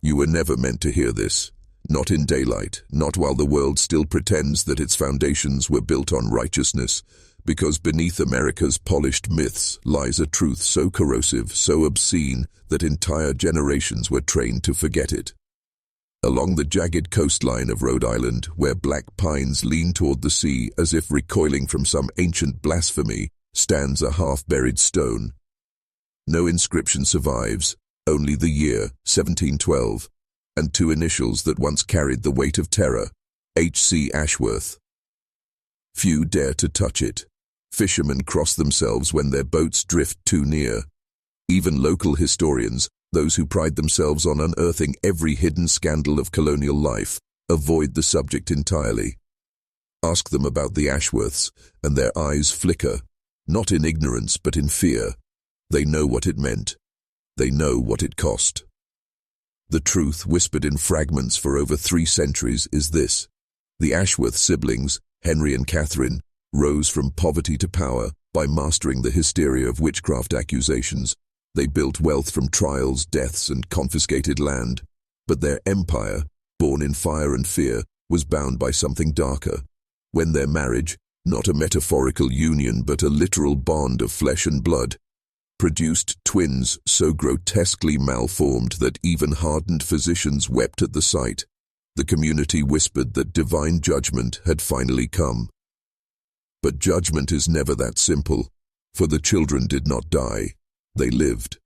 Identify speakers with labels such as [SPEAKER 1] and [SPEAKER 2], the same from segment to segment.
[SPEAKER 1] You were never meant to hear this. Not in daylight, not while the world still pretends that its foundations were built on righteousness, because beneath America's polished myths lies a truth so corrosive, so obscene, that entire generations were trained to forget it. Along the jagged coastline of Rhode Island, where black pines lean toward the sea as if recoiling from some ancient blasphemy, stands a half-buried stone. No inscription survives, only the year, 1712, and two initials that once carried the weight of terror, H.C. Ashworth. Few dare to touch it. Fishermen cross themselves when their boats drift too near. Even local historians, those who pride themselves on unearthing every hidden scandal of colonial life, avoid the subject entirely. Ask them about the Ashworths, and their eyes flicker, not in ignorance but in fear. They know what it meant. They know what it cost. The truth, whispered in fragments for over 3 centuries, is this. The Ashworth siblings, Henry and Catherine, rose from poverty to power by mastering the hysteria of witchcraft accusations. They built wealth from trials, deaths, and confiscated land. But their empire, born in fire and fear, was bound by something darker. When their marriage, not a metaphorical union but a literal bond of flesh and blood, produced twins so grotesquely malformed that even hardened physicians wept at the sight, the community whispered that divine judgment had finally come. But judgment is never that simple, for the children did not die, they lived.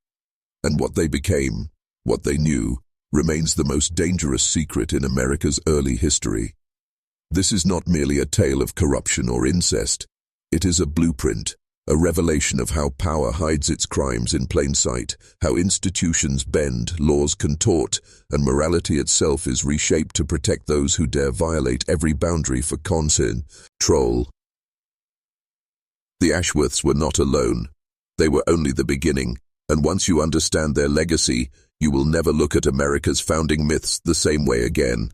[SPEAKER 1] And what they became, what they knew, remains the most dangerous secret in America's early history. This is not merely a tale of corruption or incest, it is a blueprint, a revelation of how power hides its crimes in plain sight, how institutions bend, laws contort, and morality itself is reshaped to protect those who dare violate every boundary for control. The Ashworths were not alone. They were only the beginning, and once you understand their legacy, you will never look at America's founding myths the same way again.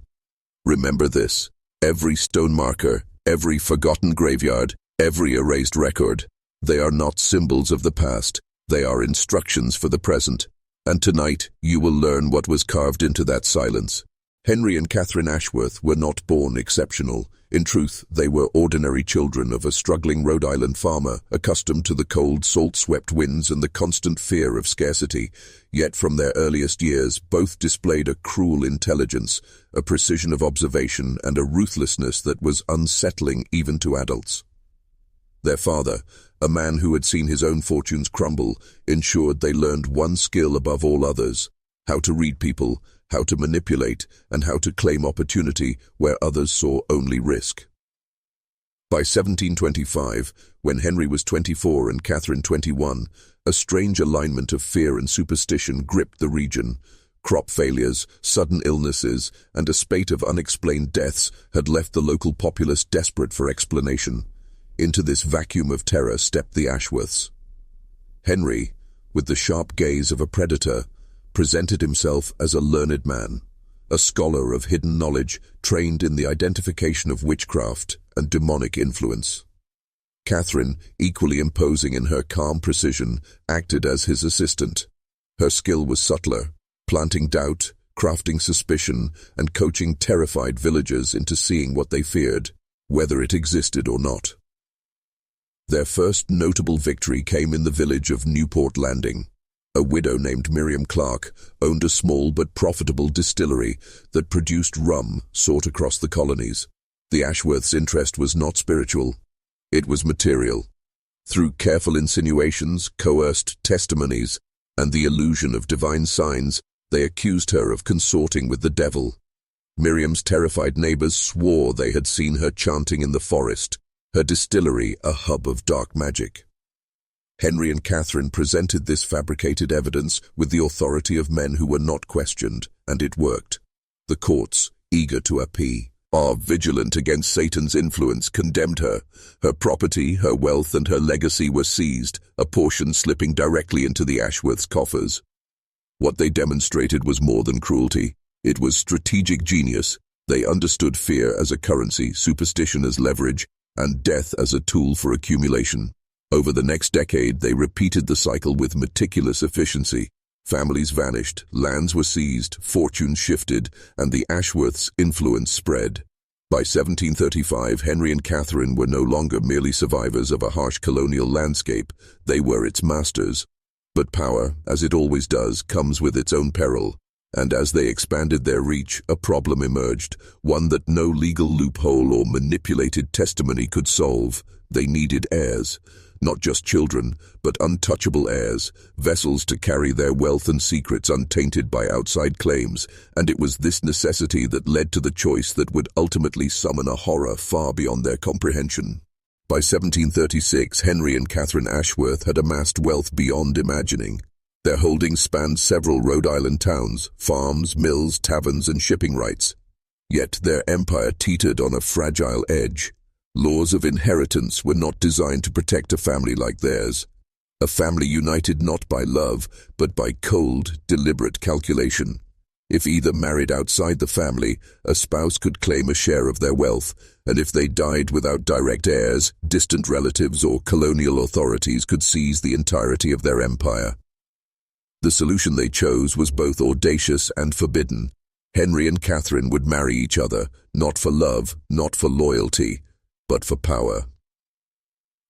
[SPEAKER 1] Remember this: every stone marker, every forgotten graveyard, every erased record, they are not symbols of the past, they are instructions for the present. And tonight, you will learn what was carved into that silence. Henry and Catherine Ashworth were not born exceptional. In truth, they were ordinary children of a struggling Rhode Island farmer, accustomed to the cold, salt-swept winds and the constant fear of scarcity. Yet from their earliest years, both displayed a cruel intelligence, a precision of observation, and a ruthlessness that was unsettling even to adults. Their father, a man who had seen his own fortunes crumble, ensured they learned one skill above all others: how to read people, how to manipulate, and how to claim opportunity where others saw only risk. By 1725, when Henry was 24 and Catherine 21, a strange alignment of fear and superstition gripped the region. Crop failures, sudden illnesses, and a spate of unexplained deaths had left the local populace desperate for explanation. Into this vacuum of terror stepped the Ashworths. Henry, with the sharp gaze of a predator, presented himself as a learned man, a scholar of hidden knowledge trained in the identification of witchcraft and demonic influence. Catherine, equally imposing in her calm precision, acted as his assistant. Her skill was subtler, planting doubt, crafting suspicion, and coaching terrified villagers into seeing what they feared, whether it existed or not. Their first notable victory came in the village of Newport Landing. A widow named Miriam Clark owned a small but profitable distillery that produced rum sought across the colonies. The Ashworths' interest was not spiritual, it was material. Through careful insinuations, coerced testimonies, and the illusion of divine signs, they accused her of consorting with the devil. Miriam's terrified neighbors swore they had seen her chanting in the forest, her distillery a hub of dark magic. Henry and Catherine presented this fabricated evidence with the authority of men who were not questioned, and it worked. The courts, eager to appease, vigilant against Satan's influence, condemned her. Her property, her wealth, and her legacy were seized, a portion slipping directly into the Ashworths' coffers. What they demonstrated was more than cruelty. It was strategic genius. They understood fear as a currency, superstition as leverage, and death as a tool for accumulation. Over the next decade, they repeated the cycle with meticulous efficiency. Families vanished, lands were seized, fortunes shifted, and the Ashworths' influence spread. By 1735, Henry and Catherine were no longer merely survivors of a harsh colonial landscape, they were its masters. But power, as it always does, comes with its own peril, and as they expanded their reach, a problem emerged, one that no legal loophole or manipulated testimony could solve. They needed heirs. Not just children, but untouchable heirs, vessels to carry their wealth and secrets untainted by outside claims, and it was this necessity that led to the choice that would ultimately summon a horror far beyond their comprehension. By 1736, Henry and Catherine Ashworth had amassed wealth beyond imagining. Their holdings spanned several Rhode Island towns, farms, mills, taverns, and shipping rights. Yet their empire teetered on a fragile edge. Laws of inheritance were not designed to protect a family like theirs. A family united not by love, but by cold, deliberate calculation. If either married outside the family, a spouse could claim a share of their wealth, and if they died without direct heirs, distant relatives or colonial authorities could seize the entirety of their empire. The solution they chose was both audacious and forbidden. Henry and Catherine would marry each other, not for love, not for loyalty, but for power.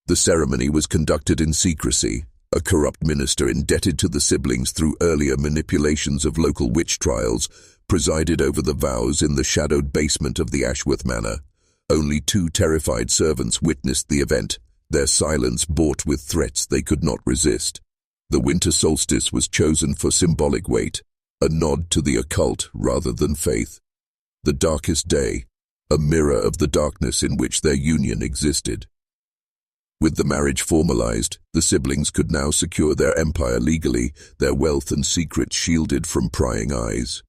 [SPEAKER 1] The ceremony was conducted in secrecy. A corrupt minister indebted to the siblings through earlier manipulations of local witch trials presided over the vows in the shadowed basement of the Ashworth Manor. Only 2 terrified servants witnessed the event, their silence bought with threats they could not resist. The winter solstice was chosen for symbolic weight, a nod to the occult rather than faith. The darkest day, a mirror of the darkness in which their union existed. With the marriage formalized, the siblings could now secure their empire legally, their wealth and secrets shielded from prying eyes.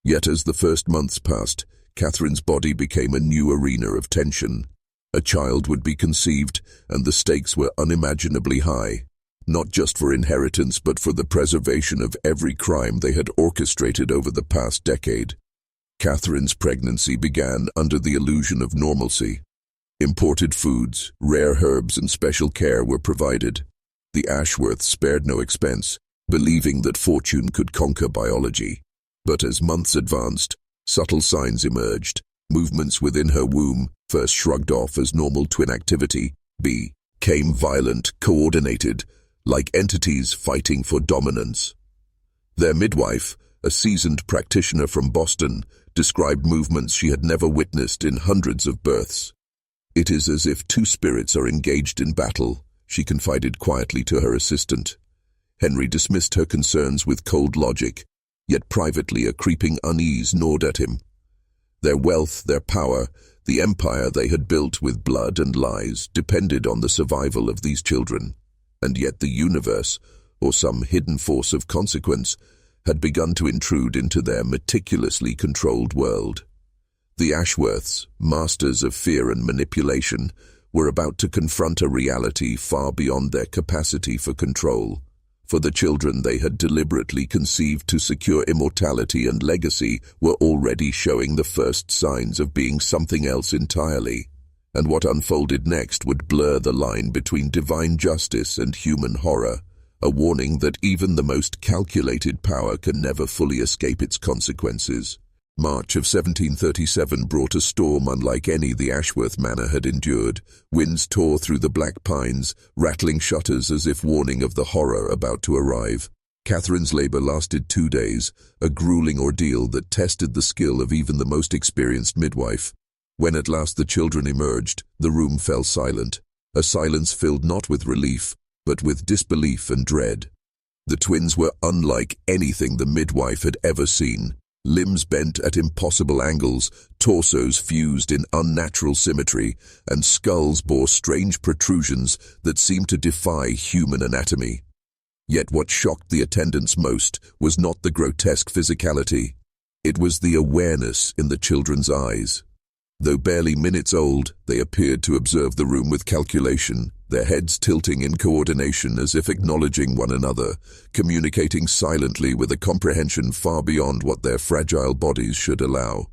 [SPEAKER 1] Yet as the first months passed, Catherine's body became a new arena of tension. A child would be conceived, and the stakes were unimaginably high, not just for inheritance but for the preservation of every crime they had orchestrated over the past decade. Catherine's pregnancy began under the illusion of normalcy. Imported foods, rare herbs, and special care were provided. The Ashworths spared no expense, believing that fortune could conquer biology. But as months advanced, subtle signs emerged. Movements within her womb, first shrugged off as normal twin activity, became violent, coordinated, like entities fighting for dominance. Their midwife, a seasoned practitioner from Boston, described movements she had never witnessed in hundreds of births. "It is as if 2 spirits are engaged in battle," she confided quietly to her assistant. Henry dismissed her concerns with cold logic, yet privately a creeping unease gnawed at him. Their wealth, their power, the empire they had built with blood and lies, depended on the survival of these children. And yet the universe, or some hidden force of consequence, had begun to intrude into their meticulously controlled world. The Ashworths, masters of fear and manipulation, were about to confront a reality far beyond their capacity for control. For the children they had deliberately conceived to secure immortality and legacy were already showing the first signs of being something else entirely. And what unfolded next would blur the line between divine justice and human horror, a warning that even the most calculated power can never fully escape its consequences. March of 1737 brought a storm unlike any the Ashworth Manor had endured. Winds tore through the black pines, rattling shutters as if warning of the horror about to arrive. Catherine's labor lasted 2 days, a grueling ordeal that tested the skill of even the most experienced midwife. When at last the children emerged, the room fell silent, a silence filled not with relief, but with disbelief and dread. The twins were unlike anything the midwife had ever seen. Limbs bent at impossible angles, torsos fused in unnatural symmetry, and skulls bore strange protrusions that seemed to defy human anatomy. Yet what shocked the attendants most was not the grotesque physicality. It was the awareness in the children's eyes. Though barely minutes old, they appeared to observe the room with calculation, their heads tilting in coordination as if acknowledging one another, communicating silently with a comprehension far beyond what their fragile bodies should allow.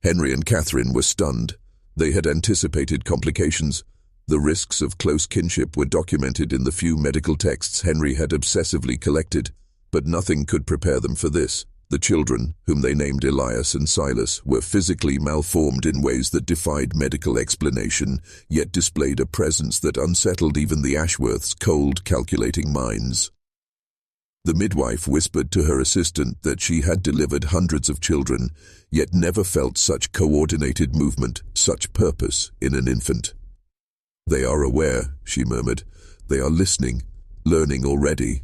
[SPEAKER 1] Henry and Catherine were stunned. They had anticipated complications. The risks of close kinship were documented in the few medical texts Henry had obsessively collected, but nothing could prepare them for this. The children, whom they named Elias and Silas, were physically malformed in ways that defied medical explanation, yet displayed a presence that unsettled even the Ashworths' cold, calculating minds. The midwife whispered to her assistant that she had delivered hundreds of children, yet never felt such coordinated movement, such purpose in an infant. "They are aware," she murmured. "They are listening, learning already."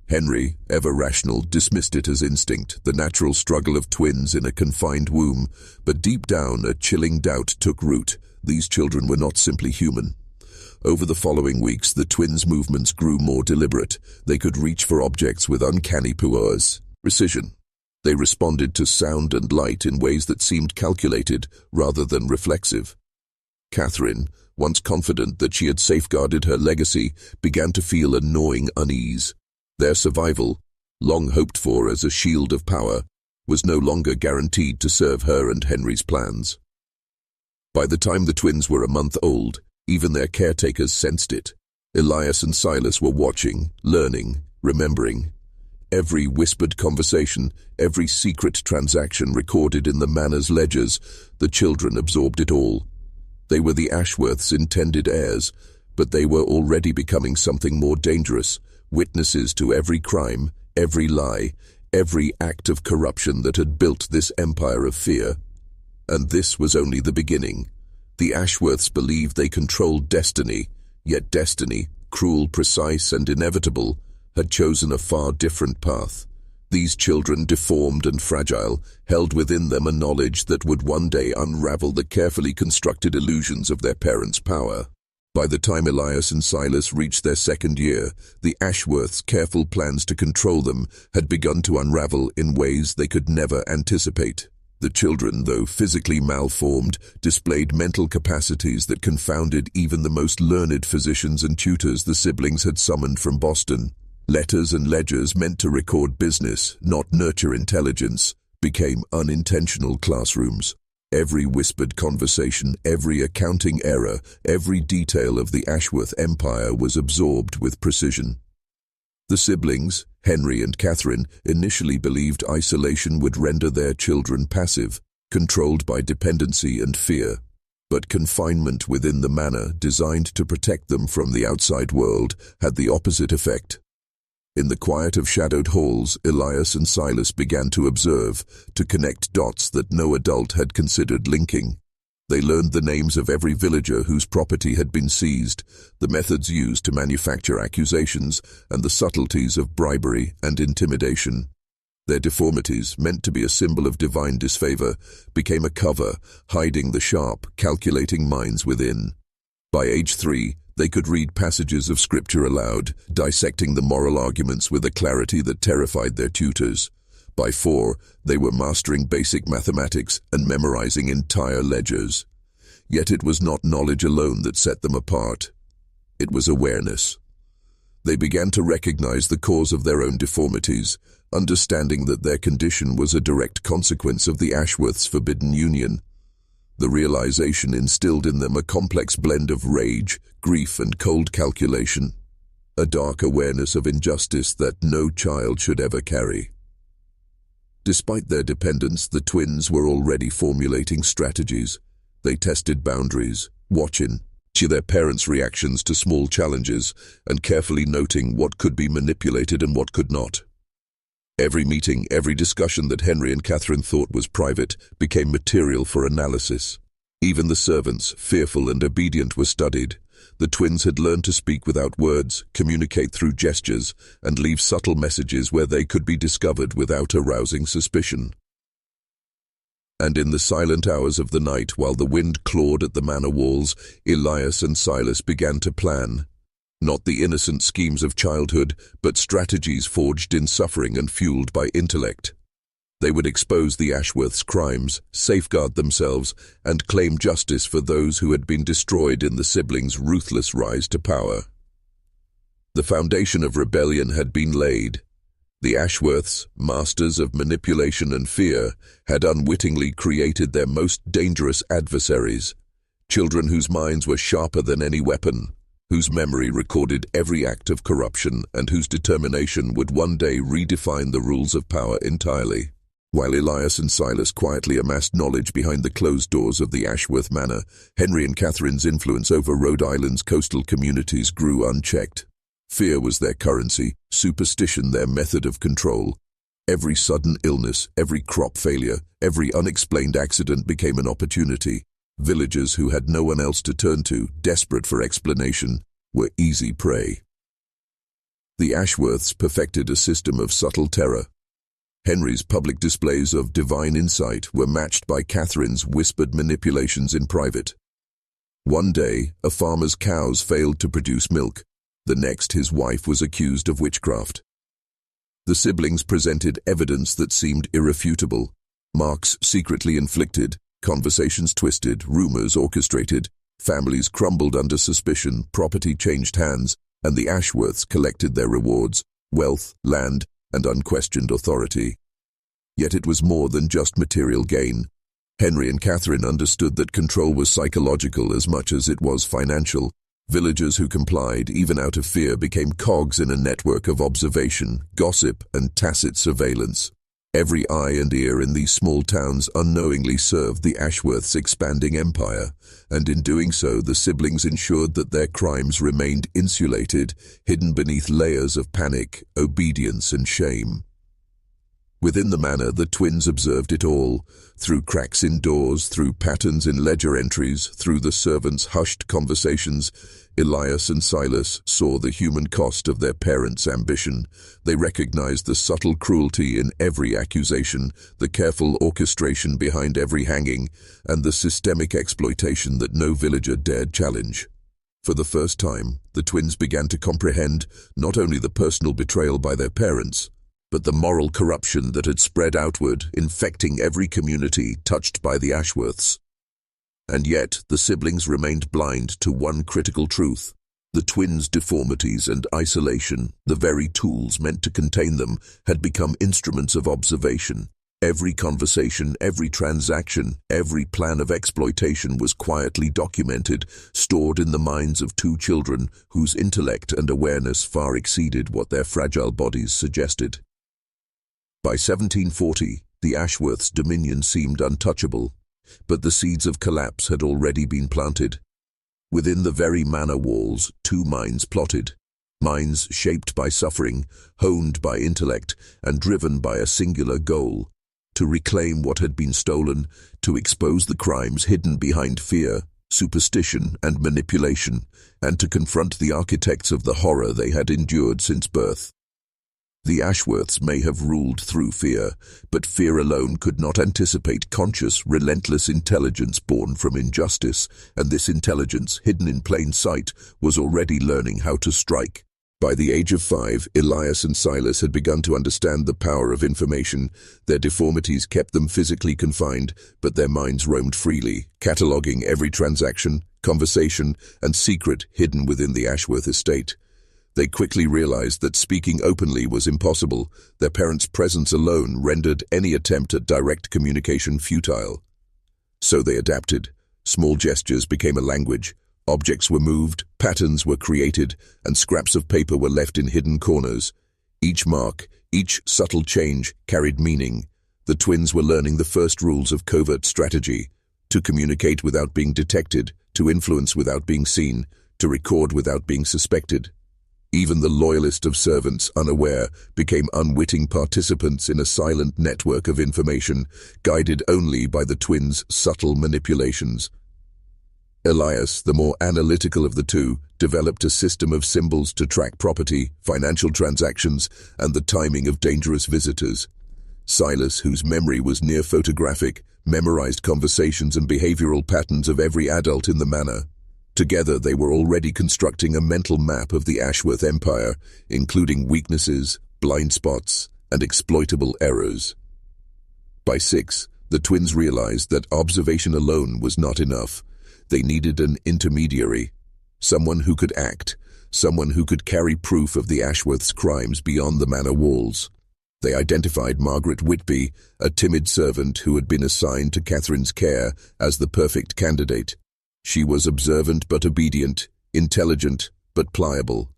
[SPEAKER 1] Henry, ever rational, dismissed it as instinct, the natural struggle of twins in a confined womb, but deep down a chilling doubt took root. These children were not simply human. Over the following weeks, the twins' movements grew more deliberate. They could reach for objects with uncanny precision. They responded to sound and light in ways that seemed calculated rather than reflexive. Catherine, once confident that she had safeguarded her legacy, began to feel a gnawing unease. Their survival, long hoped for as a shield of power, was no longer guaranteed to serve her and Henry's plans. By the time the twins were a month old, even their caretakers sensed it. Elias and Silas were watching, learning, remembering. Every whispered conversation, every secret transaction recorded in the manor's ledgers, the children absorbed it all. They were the Ashworths' intended heirs, but they were already becoming something more dangerous, witnesses to every crime, every lie, every act of corruption that had built this empire of fear. And this was only the beginning. The Ashworths believed they controlled destiny, yet destiny, cruel, precise, and inevitable, had chosen a far different path. These children, deformed and fragile, held within them a knowledge that would one day unravel the carefully constructed illusions of their parents' power. By the time Elias and Silas reached their second year, the Ashworths' careful plans to control them had begun to unravel in ways they could never anticipate. The children, though physically malformed, displayed mental capacities that confounded even the most learned physicians and tutors the siblings had summoned from Boston. Letters and ledgers meant to record business, not nurture intelligence, became unintentional classrooms. Every whispered conversation, every accounting error, every detail of the Ashworth empire was absorbed with precision. The siblings, Henry and Catherine, initially believed isolation would render their children passive, controlled by dependency and fear. But confinement within the manor, designed to protect them from the outside world, had the opposite effect. In the quiet of shadowed halls, Elias and Silas began to observe, to connect dots that no adult had considered linking. They learned the names of every villager whose property had been seized, the methods used to manufacture accusations, and the subtleties of bribery and intimidation. Their deformities, meant to be a symbol of divine disfavor, became a cover, hiding the sharp, calculating minds within. By age 3, they could read passages of scripture aloud, dissecting the moral arguments with a clarity that terrified their tutors. By 4, they were mastering basic mathematics and memorizing entire ledgers. Yet it was not knowledge alone that set them apart. It was awareness. They began to recognize the cause of their own deformities, understanding that their condition was a direct consequence of the Ashworths' forbidden union. The realization instilled in them a complex blend of rage, grief, and cold calculation, a dark awareness of injustice that no child should ever carry. Despite their dependence, the twins were already formulating strategies. They tested boundaries, watching their parents' reactions to small challenges, and carefully noting what could be manipulated and what could not. Every meeting, every discussion that Henry and Catherine thought was private, became material for analysis. Even the servants, fearful and obedient, were studied. The twins had learned to speak without words, communicate through gestures, and leave subtle messages where they could be discovered without arousing suspicion. And in the silent hours of the night, while the wind clawed at the manor walls, Elias and Silas began to plan. Not the innocent schemes of childhood, but strategies forged in suffering and fueled by intellect. They would expose the Ashworths' crimes, safeguard themselves, and claim justice for those who had been destroyed in the siblings' ruthless rise to power. The foundation of rebellion had been laid. The Ashworths, masters of manipulation and fear, had unwittingly created their most dangerous adversaries. Children whose minds were sharper than any weapon, whose memory recorded every act of corruption, and whose determination would one day redefine the rules of power entirely. While Elias and Silas quietly amassed knowledge behind the closed doors of the Ashworth Manor, Henry and Catherine's influence over Rhode Island's coastal communities grew unchecked. Fear was their currency, superstition their method of control. Every sudden illness, every crop failure, every unexplained accident became an opportunity. Villagers who had no one else to turn to, desperate for explanation, were easy prey. The Ashworths perfected a system of subtle terror. Henry's public displays of divine insight were matched by Catherine's whispered manipulations in private. One day, a farmer's cows failed to produce milk. The next, his wife was accused of witchcraft. The siblings presented evidence that seemed irrefutable. Marks secretly inflicted, conversations twisted, rumors orchestrated, families crumbled under suspicion, property changed hands, and the Ashworths collected their rewards, wealth, land, and unquestioned authority. Yet it was more than just material gain. Henry and Catherine understood that control was psychological as much as it was financial. Villagers who complied, even out of fear, became cogs in a network of observation, gossip, and tacit surveillance. Every eye and ear in these small towns unknowingly served the Ashworths' expanding empire, and in doing so the siblings ensured that their crimes remained insulated, hidden beneath layers of panic, obedience, and shame. Within the manor, the twins observed it all, through cracks in doors, through patterns in ledger entries, through the servants' hushed conversations. Elias and Silas saw the human cost of their parents' ambition. They recognized the subtle cruelty in every accusation, the careful orchestration behind every hanging, and the systemic exploitation that no villager dared challenge. For the first time, the twins began to comprehend not only the personal betrayal by their parents, but the moral corruption that had spread outward, infecting every community touched by the Ashworths. And yet, the siblings remained blind to one critical truth. The twins' deformities and isolation, the very tools meant to contain them, had become instruments of observation. Every conversation, every transaction, every plan of exploitation was quietly documented, stored in the minds of two children whose intellect and awareness far exceeded what their fragile bodies suggested. By 1740, the Ashworths' dominion seemed untouchable, but the seeds of collapse had already been planted. Within the very manor walls, two minds plotted, minds shaped by suffering, honed by intellect, and driven by a singular goal: to reclaim what had been stolen, to expose the crimes hidden behind fear, superstition, and manipulation, and to confront the architects of the horror they had endured since birth. The Ashworths may have ruled through fear, but fear alone could not anticipate conscious, relentless intelligence born from injustice, and this intelligence, hidden in plain sight, was already learning how to strike. By the age of 5, Elias and Silas had begun to understand the power of information. Their deformities kept them physically confined, but their minds roamed freely, cataloguing every transaction, conversation, and secret hidden within the Ashworth estate. They quickly realized that speaking openly was impossible. Their parents' presence alone rendered any attempt at direct communication futile. So they adapted. Small gestures became a language. Objects were moved, patterns were created, and scraps of paper were left in hidden corners. Each mark, each subtle change carried meaning. The twins were learning the first rules of covert strategy: to communicate without being detected, to influence without being seen, to record without being suspected. Even the loyalist of servants, unaware, became unwitting participants in a silent network of information, guided only by the twins' subtle manipulations. Elias, the more analytical of the two, developed a system of symbols to track property, financial transactions, and the timing of dangerous visitors. Silas, whose memory was near photographic, memorized conversations and behavioral patterns of every adult in the manor. Together they were already constructing a mental map of the Ashworth Empire, including weaknesses, blind spots, and exploitable errors. By 6, the twins realized that observation alone was not enough. They needed an intermediary, someone who could act, someone who could carry proof of the Ashworth's crimes beyond the manor walls. They identified Margaret Whitby, a timid servant who had been assigned to Catherine's care, as the perfect candidate. She was observant but obedient, intelligent but pliable.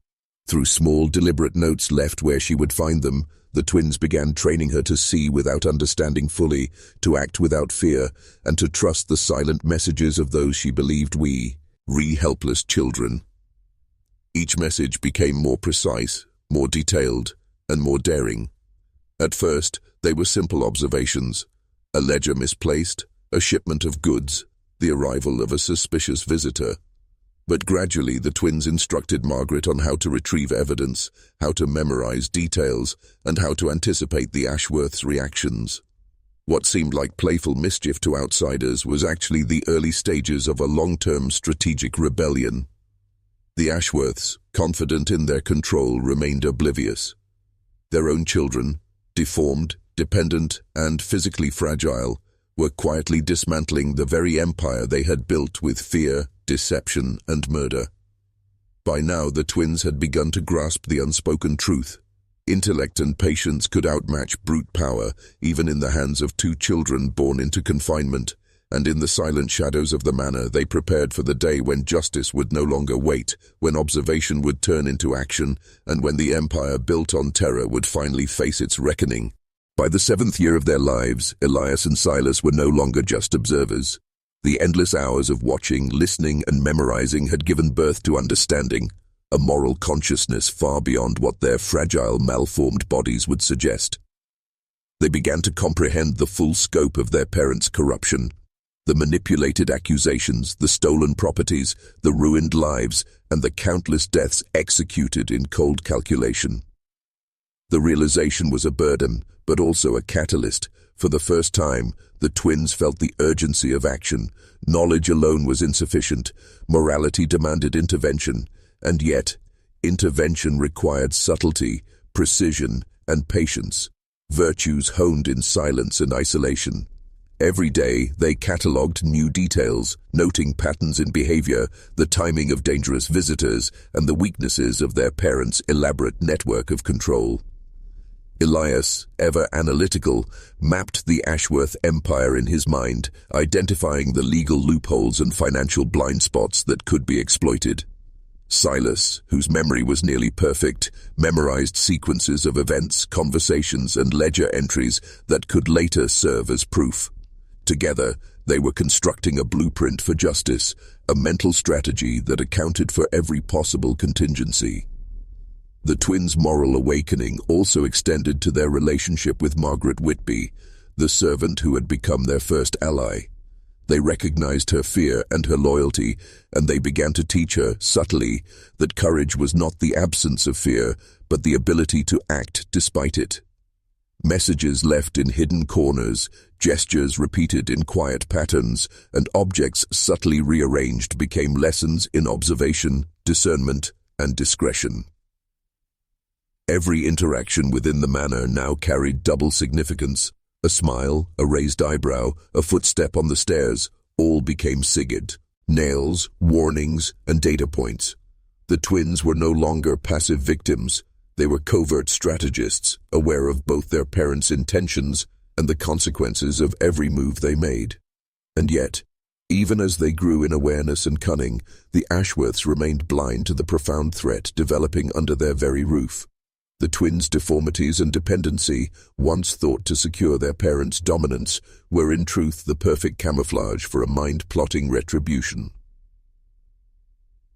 [SPEAKER 1] Through small, deliberate notes left where she would find them, the twins began training her to see without understanding fully, to act without fear, and to trust the silent messages of those she believed helpless children. Each message became more precise, more detailed, and more daring. At first, they were simple observations: a ledger misplaced, a shipment of goods, the arrival of a suspicious visitor. But gradually the twins instructed Margaret on how to retrieve evidence, how to memorize details, and how to anticipate the Ashworths' reactions. What seemed like playful mischief to outsiders was actually the early stages of a long-term strategic rebellion. The Ashworths, confident in their control, remained oblivious. Their own children, deformed, dependent, and physically fragile, were quietly dismantling the very empire they had built with fear, deception, and murder. By now, the twins had begun to grasp the unspoken truth. Intellect and patience could outmatch brute power, even in the hands of two children born into confinement, and in the silent shadows of the manor they prepared for the day when justice would no longer wait, when observation would turn into action, and when the empire built on terror would finally face its reckoning. By the 7th year of their lives, Elias and Silas were no longer just observers. The endless hours of watching, listening, and memorizing had given birth to understanding, a moral consciousness far beyond what their fragile, malformed bodies would suggest. They began to comprehend the full scope of their parents' corruption, the manipulated accusations, the stolen properties, the ruined lives, and the countless deaths executed in cold calculation. The realization was a burden, but also a catalyst. For the first time, the twins felt the urgency of action. Knowledge alone was insufficient. Morality demanded intervention. And yet, intervention required subtlety, precision, and patience, virtues honed in silence and isolation. Every day, they catalogued new details, noting patterns in behavior, the timing of dangerous visitors, and the weaknesses of their parents' elaborate network of control. Elias, ever analytical, mapped the Ashworth empire in his mind, identifying the legal loopholes and financial blind spots that could be exploited. Silas, whose memory was nearly perfect, memorized sequences of events, conversations, and ledger entries that could later serve as proof. Together, they were constructing a blueprint for justice, a mental strategy that accounted for every possible contingency. The twins' moral awakening also extended to their relationship with Margaret Whitby, the servant who had become their first ally. They recognized her fear and her loyalty, and they began to teach her, subtly, that courage was not the absence of fear, but the ability to act despite it. Messages left in hidden corners, gestures repeated in quiet patterns, and objects subtly rearranged became lessons in observation, discernment, and discretion. Every interaction within the manor now carried double significance. A smile, a raised eyebrow, a footstep on the stairs, all became sigid. Nails, warnings, and data points. The twins were no longer passive victims. They were covert strategists, aware of both their parents' intentions and the consequences of every move they made. And yet, even as they grew in awareness and cunning, the Ashworths remained blind to the profound threat developing under their very roof. The twins' deformities and dependency, once thought to secure their parents' dominance, were in truth the perfect camouflage for a mind-plotting retribution.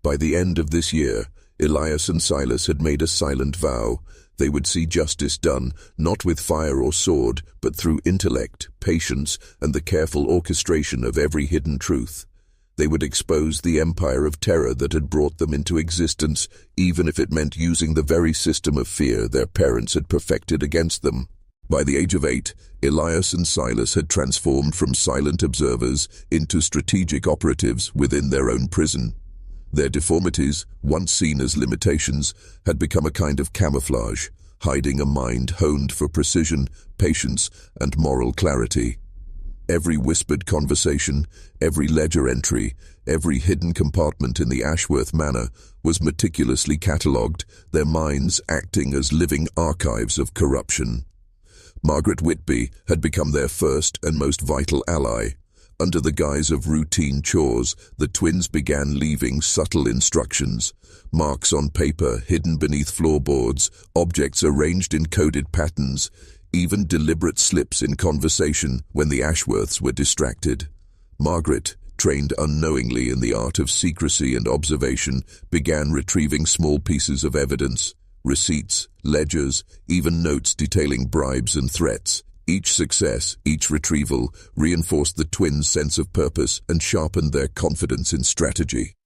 [SPEAKER 1] By the end of this year, Elias and Silas had made a silent vow. They would see justice done, not with fire or sword, but through intellect, patience, and the careful orchestration of every hidden truth. They would expose the empire of terror that had brought them into existence, even if it meant using the very system of fear their parents had perfected against them. By the age of 8, Elias and Silas had transformed from silent observers into strategic operatives within their own prison. Their deformities, once seen as limitations, had become a kind of camouflage, hiding a mind honed for precision, patience, and moral clarity. Every whispered conversation, every ledger entry, every hidden compartment in the Ashworth manor was meticulously catalogued, their minds acting as living archives of corruption. Margaret Whitby had become their first and most vital ally, Under the guise of routine chores, the twins began leaving subtle instructions. Marks on paper hidden beneath floorboards, objects arranged in coded patterns, even deliberate slips in conversation when the Ashworths were distracted. Margaret, trained unknowingly in the art of secrecy and observation, began retrieving small pieces of evidence, receipts, ledgers, even notes detailing bribes and threats. Each success, each retrieval, reinforced the twins' sense of purpose and sharpened their confidence in strategy.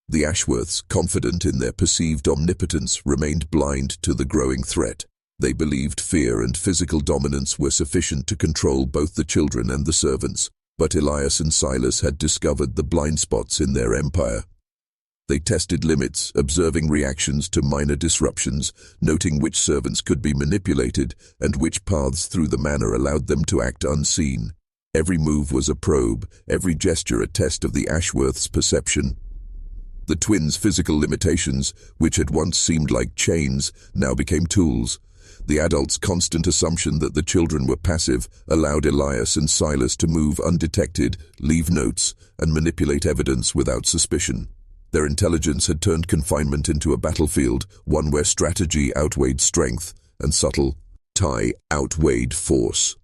[SPEAKER 1] The Ashworths, confident in their perceived omnipotence, remained blind to the growing threat. They believed fear and physical dominance were sufficient to control both the children and the servants, but Elias and Silas had discovered the blind spots in their empire. They tested limits, observing reactions to minor disruptions, noting which servants could be manipulated and which paths through the manor allowed them to act unseen. Every move was a probe, every gesture a test of the Ashworths' perception. The twins' physical limitations, which had once seemed like chains, now became tools. The adults' constant assumption that the children were passive allowed Elias and Silas to move undetected, leave notes, and manipulate evidence without suspicion. Their intelligence had turned confinement into a battlefield, one where strategy outweighed strength and subtle tie outweighed force.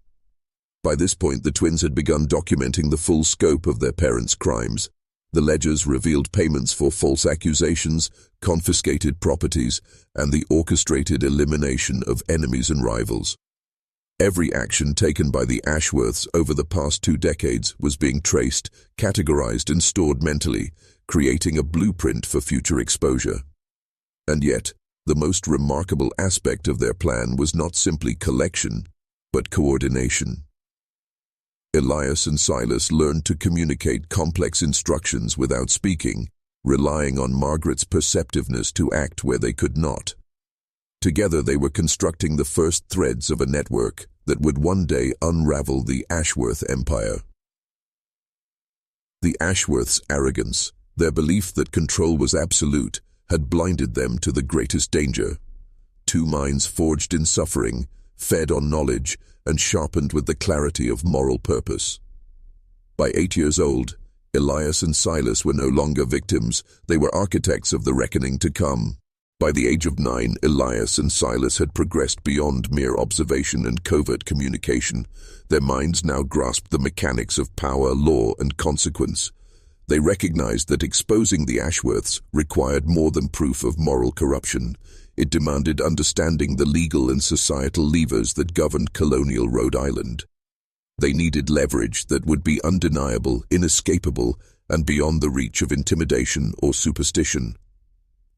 [SPEAKER 1] By this point, the twins had begun documenting the full scope of their parents' crimes. The ledgers revealed payments for false accusations, confiscated properties, and the orchestrated elimination of enemies and rivals. Every action taken by the Ashworths over the past 2 decades was being traced, categorized, and stored mentally, creating a blueprint for future exposure. And yet, the most remarkable aspect of their plan was not simply collection, but coordination. Elias and Silas learned to communicate complex instructions without speaking, relying on Margaret's perceptiveness to act where they could not. Together they were constructing the first threads of a network that would one day unravel the Ashworth Empire. The Ashworths' arrogance, their belief that control was absolute, had blinded them to the greatest danger. 2 minds forged in suffering, fed on knowledge, and sharpened with the clarity of moral purpose. By 8 years old, Elias and Silas were no longer victims, they were architects of the reckoning to come. By the age of 9, Elias and Silas had progressed beyond mere observation and covert communication. Their minds now grasped the mechanics of power, law, and consequence. They recognized that exposing the Ashworths required more than proof of moral corruption. It demanded understanding the legal and societal levers that governed colonial Rhode Island. They needed leverage that would be undeniable, inescapable, and beyond the reach of intimidation or superstition.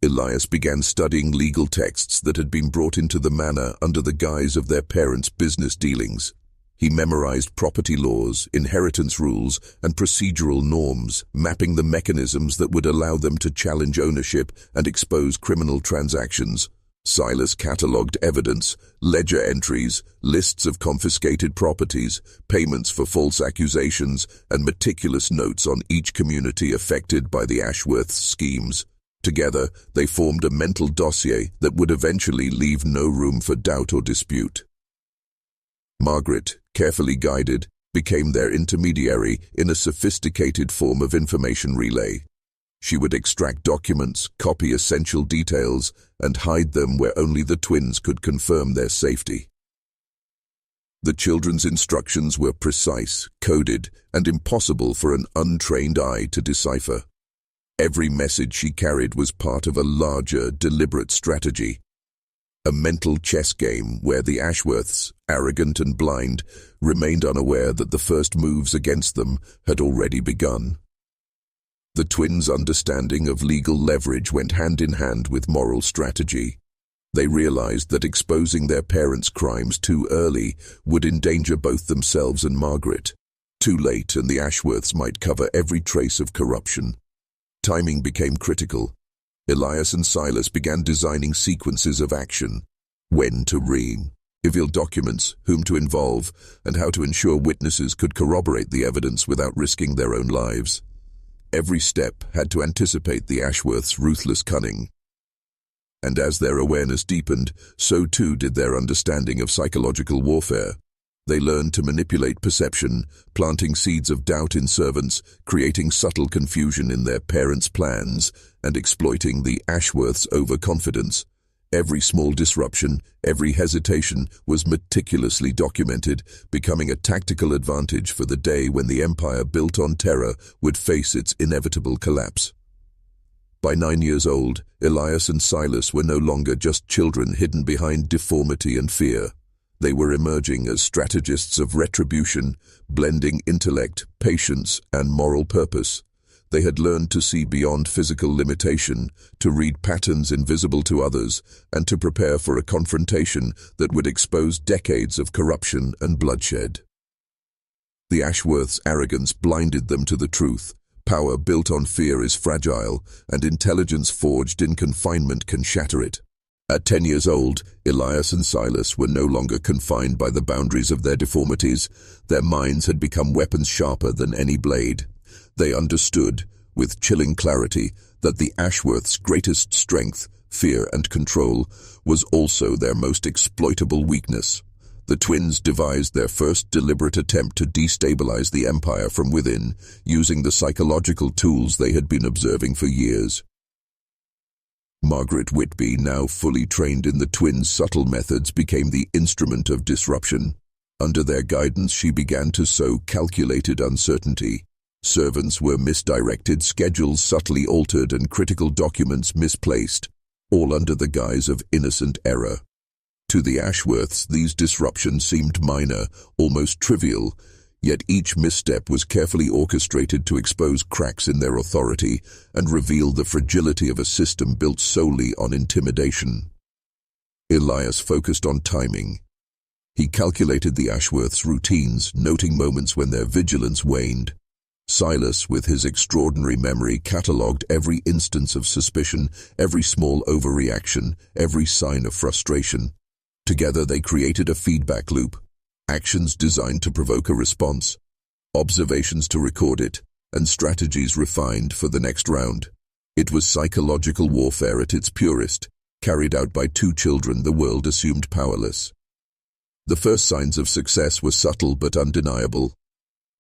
[SPEAKER 1] Elias began studying legal texts that had been brought into the manor under the guise of their parents' business dealings. He memorized property laws, inheritance rules, and procedural norms, mapping the mechanisms that would allow them to challenge ownership and expose criminal transactions. Silas catalogued evidence, ledger entries, lists of confiscated properties, payments for false accusations, and meticulous notes on each community affected by the Ashworth schemes. Together, they formed a mental dossier that would eventually leave no room for doubt or dispute. Margaret, carefully guided, became their intermediary in a sophisticated form of information relay. She would extract documents, copy essential details, and hide them where only the twins could confirm their safety. The children's instructions were precise, coded, and impossible for an untrained eye to decipher. Every message she carried was part of a larger, deliberate strategy. A mental chess game where the Ashworths, arrogant and blind, remained unaware that the first moves against them had already begun. The twins' understanding of legal leverage went hand in hand with moral strategy. They realized that exposing their parents' crimes too early would endanger both themselves and Margaret. Too late, and the Ashworths might cover every trace of corruption. Timing became critical. Elias and Silas began designing sequences of action: when to reveal documents, whom to involve, and how to ensure witnesses could corroborate the evidence without risking their own lives. Every step had to anticipate the Ashworths' ruthless cunning. And as their awareness deepened, so too did their understanding of psychological warfare. They learned to manipulate perception, planting seeds of doubt in servants, creating subtle confusion in their parents' plans, and exploiting the Ashworths' overconfidence. Every small disruption, every hesitation was meticulously documented, becoming a tactical advantage for the day when the empire built on terror would face its inevitable collapse. By 9 years old, Elias and Silas were no longer just children hidden behind deformity and fear. They were emerging as strategists of retribution, blending intellect, patience, and moral purpose. They had learned to see beyond physical limitation, to read patterns invisible to others, and to prepare for a confrontation that would expose decades of corruption and bloodshed. The Ashworths' arrogance blinded them to the truth. Power built on fear is fragile, and intelligence forged in confinement can shatter it. At 10 years old, Elias and Silas were no longer confined by the boundaries of their deformities. Their minds had become weapons sharper than any blade. They understood, with chilling clarity, that the Ashworths' greatest strength, fear and control, was also their most exploitable weakness. The twins devised their first deliberate attempt to destabilize the empire from within, using the psychological tools they had been observing for years. Margaret Whitby, now fully trained in the twins' subtle methods, became the instrument of disruption. Under their guidance, she began to sow calculated uncertainty. Servants were misdirected, schedules subtly altered, and critical documents misplaced, all under the guise of innocent error. To the Ashworths, these disruptions seemed minor, almost trivial, yet each misstep was carefully orchestrated to expose cracks in their authority and reveal the fragility of a system built solely on intimidation. Elias focused on timing. He calculated the Ashworths' routines, noting moments when their vigilance waned. Silas, with his extraordinary memory, catalogued every instance of suspicion, every small overreaction, every sign of frustration. Together they created a feedback loop. Actions designed to provoke a response, observations to record it, and strategies refined for the next round. It was psychological warfare at its purest, carried out by two children the world assumed powerless. The first signs of success were subtle but undeniable.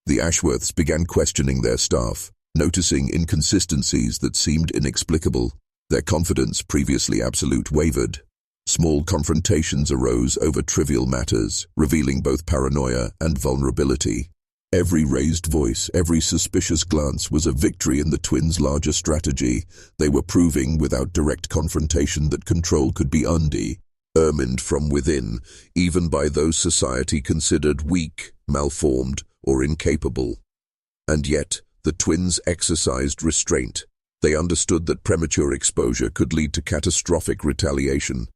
[SPEAKER 1] The Ashworths began questioning their staff, noticing inconsistencies that seemed inexplicable. Their confidence, previously absolute, wavered. Small confrontations arose over trivial matters, revealing both paranoia and vulnerability. Every raised voice, every suspicious glance was a victory in the twins' larger strategy. They were proving, without direct confrontation, that control could be undermined from within, even by those society considered weak, malformed, or incapable. And yet, the twins exercised restraint. They understood that premature exposure could lead to catastrophic retaliation.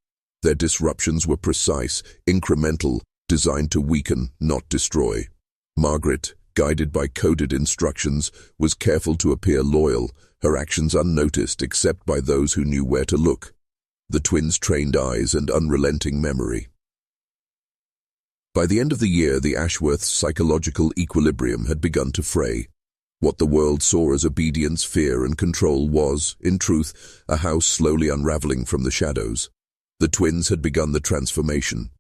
[SPEAKER 1] Their disruptions were precise, incremental, designed to weaken, not destroy. Margaret, guided by coded instructions, was careful to appear loyal, her actions unnoticed except by those who knew where to look. The twins' trained eyes and unrelenting memory. By the end of the year, the Ashworths' psychological equilibrium had begun to fray. What the world saw as obedience, fear, and control was, in truth, a house slowly unraveling from the shadows. The twins had begun the transformation,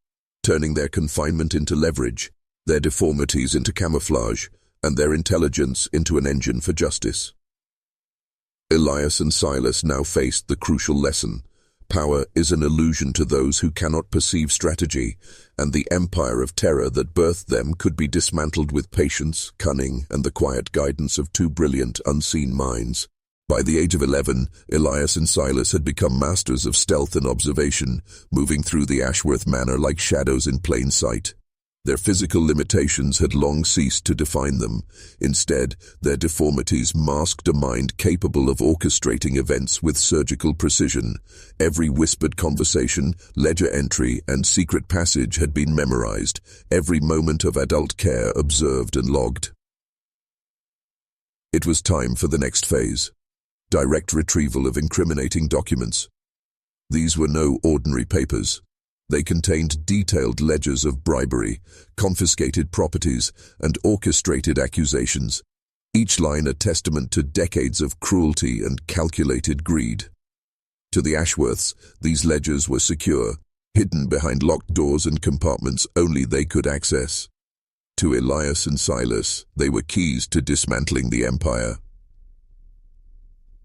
[SPEAKER 1] turning their confinement into leverage, their deformities into camouflage, and their intelligence into an engine for justice. Elias and Silas now faced the crucial lesson. Power is an illusion to those who cannot perceive strategy, and the empire of terror that birthed them could be dismantled with patience, cunning, and the quiet guidance of two brilliant, unseen minds. By the age of 11, Elias and Silas had become masters of stealth and observation, moving through the Ashworth manor like shadows in plain sight. Their physical limitations had long ceased to define them. Instead, their deformities masked a mind capable of orchestrating events with surgical precision. Every whispered conversation, ledger entry, and secret passage had been memorized, every moment of adult care observed and logged. It was time for the next phase. Direct retrieval of incriminating documents. These were no ordinary papers. They contained detailed ledgers of bribery, confiscated properties, and orchestrated accusations, each line a testament to decades of cruelty and calculated greed. To the Ashworths, these ledgers were secure, hidden behind locked doors and compartments only they could access. to Elias and Silas, they were keys to dismantling the empire.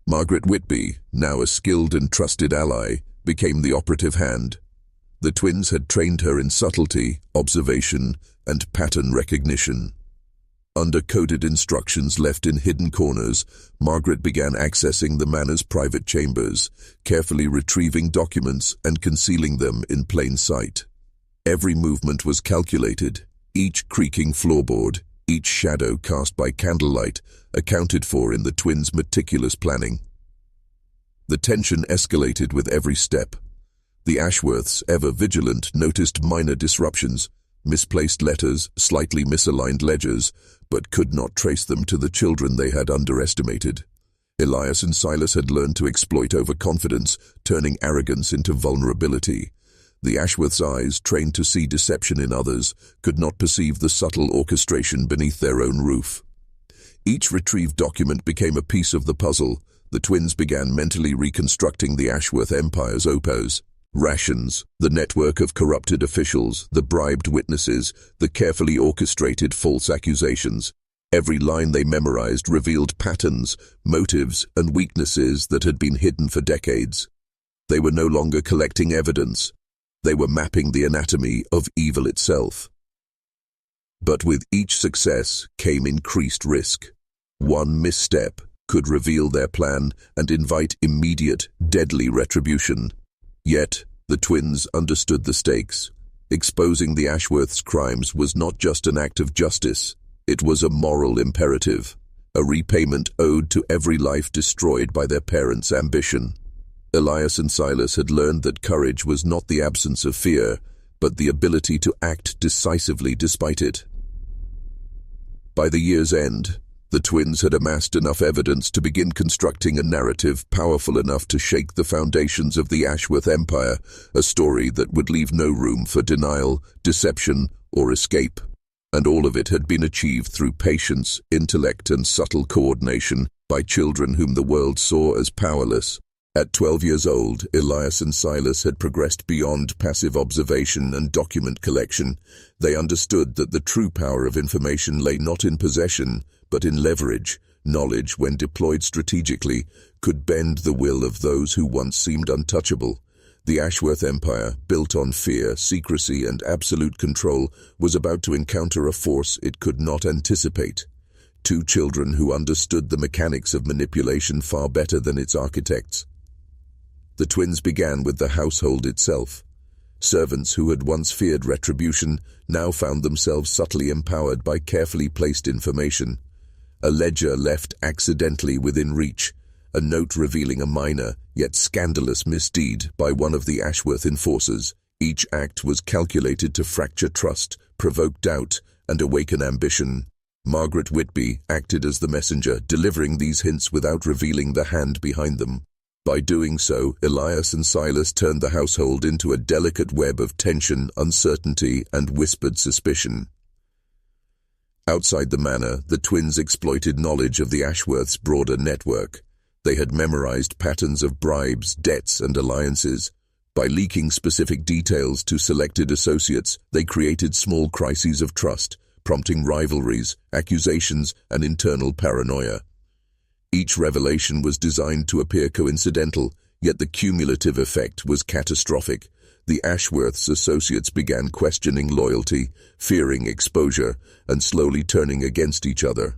[SPEAKER 1] Margaret Whitby, now a skilled and trusted ally, became the operative hand. The twins had trained her in subtlety, observation, and pattern recognition. Under coded instructions left in hidden corners, Margaret began accessing the manor's private chambers, carefully retrieving documents and concealing them in plain sight. Every movement was calculated, each creaking floorboard, each shadow cast by candlelight, accounted for in the twins' meticulous planning. The tension escalated with every step. The Ashworths, ever vigilant, noticed minor disruptions, misplaced letters, slightly misaligned ledgers, but could not trace them to the children they had underestimated. Elias and Silas had learned to exploit overconfidence, turning arrogance into vulnerability. The Ashworths' eyes, trained to see deception in others, could not perceive the subtle orchestration beneath their own roof. Each retrieved document became a piece of the puzzle. The twins began mentally reconstructing the Ashworth Empire's opos. Rations, the network of corrupted officials, the bribed witnesses, the carefully orchestrated false accusations. Every line they memorized revealed patterns, motives, and weaknesses that had been hidden for decades. They were no longer collecting evidence. They were mapping the anatomy of evil itself. But with each success came increased risk. One misstep could reveal their plan and invite immediate, deadly retribution. Yet, the twins understood the stakes. Exposing the Ashworths' crimes was not just an act of justice, it was a moral imperative, a repayment owed to every life destroyed by their parents' ambition. Elias and Silas had learned that courage was not the absence of fear, but the ability to act decisively despite it. By the year's end, the twins had amassed enough evidence to begin constructing a narrative powerful enough to shake the foundations of the Ashworth Empire, a story that would leave no room for denial, deception, or escape. And all of it had been achieved through patience, intellect, and subtle coordination by children whom the world saw as powerless. At 12 years old, Elias and Silas had progressed beyond passive observation and document collection. They understood that the true power of information lay not in possession, but in leverage. Knowledge, when deployed strategically, could bend the will of those who once seemed untouchable. The Ashworth Empire, built on fear, secrecy, and absolute control, was about to encounter a force it could not anticipate. Two children who understood the mechanics of manipulation far better than its architects. The twins began with the household itself. Servants who had once feared retribution now found themselves subtly empowered by carefully placed information. A ledger left accidentally within reach, a note revealing a minor, yet scandalous misdeed by one of the Ashworth enforcers. Each act was calculated to fracture trust, provoke doubt, and awaken ambition. Margaret Whitby acted as the messenger, delivering these hints without revealing the hand behind them. By doing so, Elias and Silas turned the household into a delicate web of tension, uncertainty, and whispered suspicion. Outside the manor, the twins exploited knowledge of the Ashworths' broader network. They had memorized patterns of bribes, debts, and alliances. By leaking specific details to selected associates, they created small crises of trust, prompting rivalries, accusations, and internal paranoia. Each revelation was designed to appear coincidental, yet the cumulative effect was catastrophic. The Ashworths' associates began questioning loyalty, fearing exposure, and slowly turning against each other.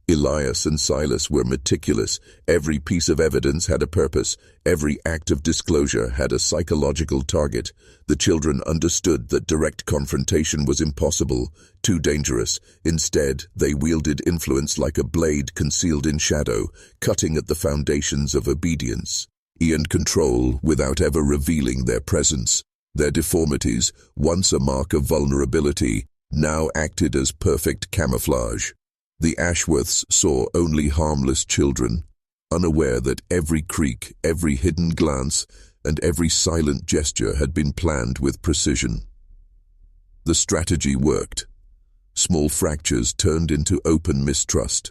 [SPEAKER 1] Elias and Silas were meticulous. Every piece of evidence had a purpose. Every act of disclosure had a psychological target. The children understood that direct confrontation was impossible, too dangerous. Instead, they wielded influence like a blade concealed in shadow, cutting at the foundations of obedience and control without ever revealing their presence. Their deformities, once a mark of vulnerability, now acted as perfect camouflage. The Ashworths saw only harmless children, unaware that every creak, every hidden glance, and every silent gesture had been planned with precision. The strategy worked. Small fractures turned into open mistrust.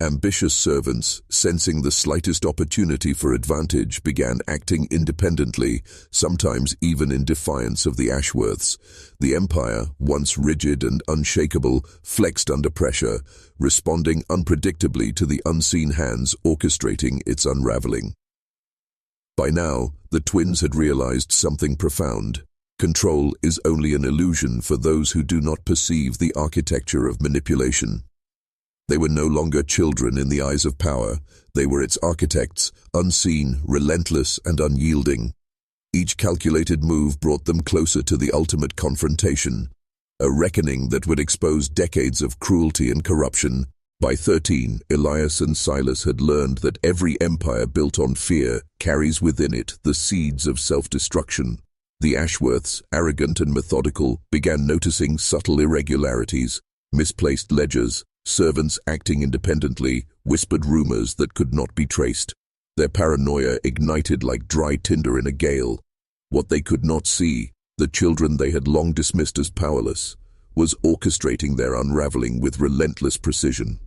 [SPEAKER 1] Ambitious servants, sensing the slightest opportunity for advantage, began acting independently, sometimes even in defiance of the Ashworths. The empire, once rigid and unshakable, flexed under pressure, responding unpredictably to the unseen hands orchestrating its unraveling. By now, the twins had realized something profound. Control is only an illusion for those who do not perceive the architecture of manipulation. They were no longer children in the eyes of power. They were its architects, unseen, relentless, and unyielding. Each calculated move brought them closer to the ultimate confrontation, a reckoning that would expose decades of cruelty and corruption. By 13, Elias and Silas had learned that every empire built on fear carries within it the seeds of self-destruction. The Ashworths, arrogant and methodical, began noticing subtle irregularities, misplaced ledgers, servants acting independently, whispered rumors that could not be traced. Their paranoia ignited like dry tinder in a gale. What they could not see, the children they had long dismissed as powerless, was orchestrating their unraveling with relentless precision.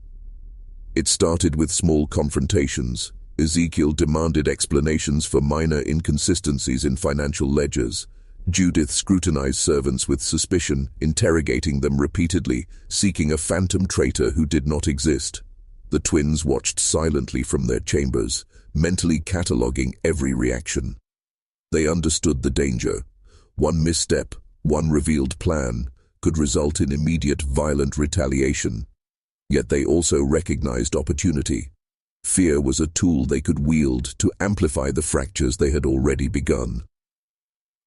[SPEAKER 1] It started with small confrontations. Ezekiel demanded explanations for minor inconsistencies in financial ledgers. Judith scrutinized servants with suspicion, interrogating them repeatedly, seeking a phantom traitor who did not exist. The twins watched silently from their chambers, mentally cataloging every reaction. They understood the danger. One misstep, one revealed plan, could result in immediate violent retaliation. Yet they also recognized opportunity. Fear was a tool they could wield to amplify the fractures they had already begun.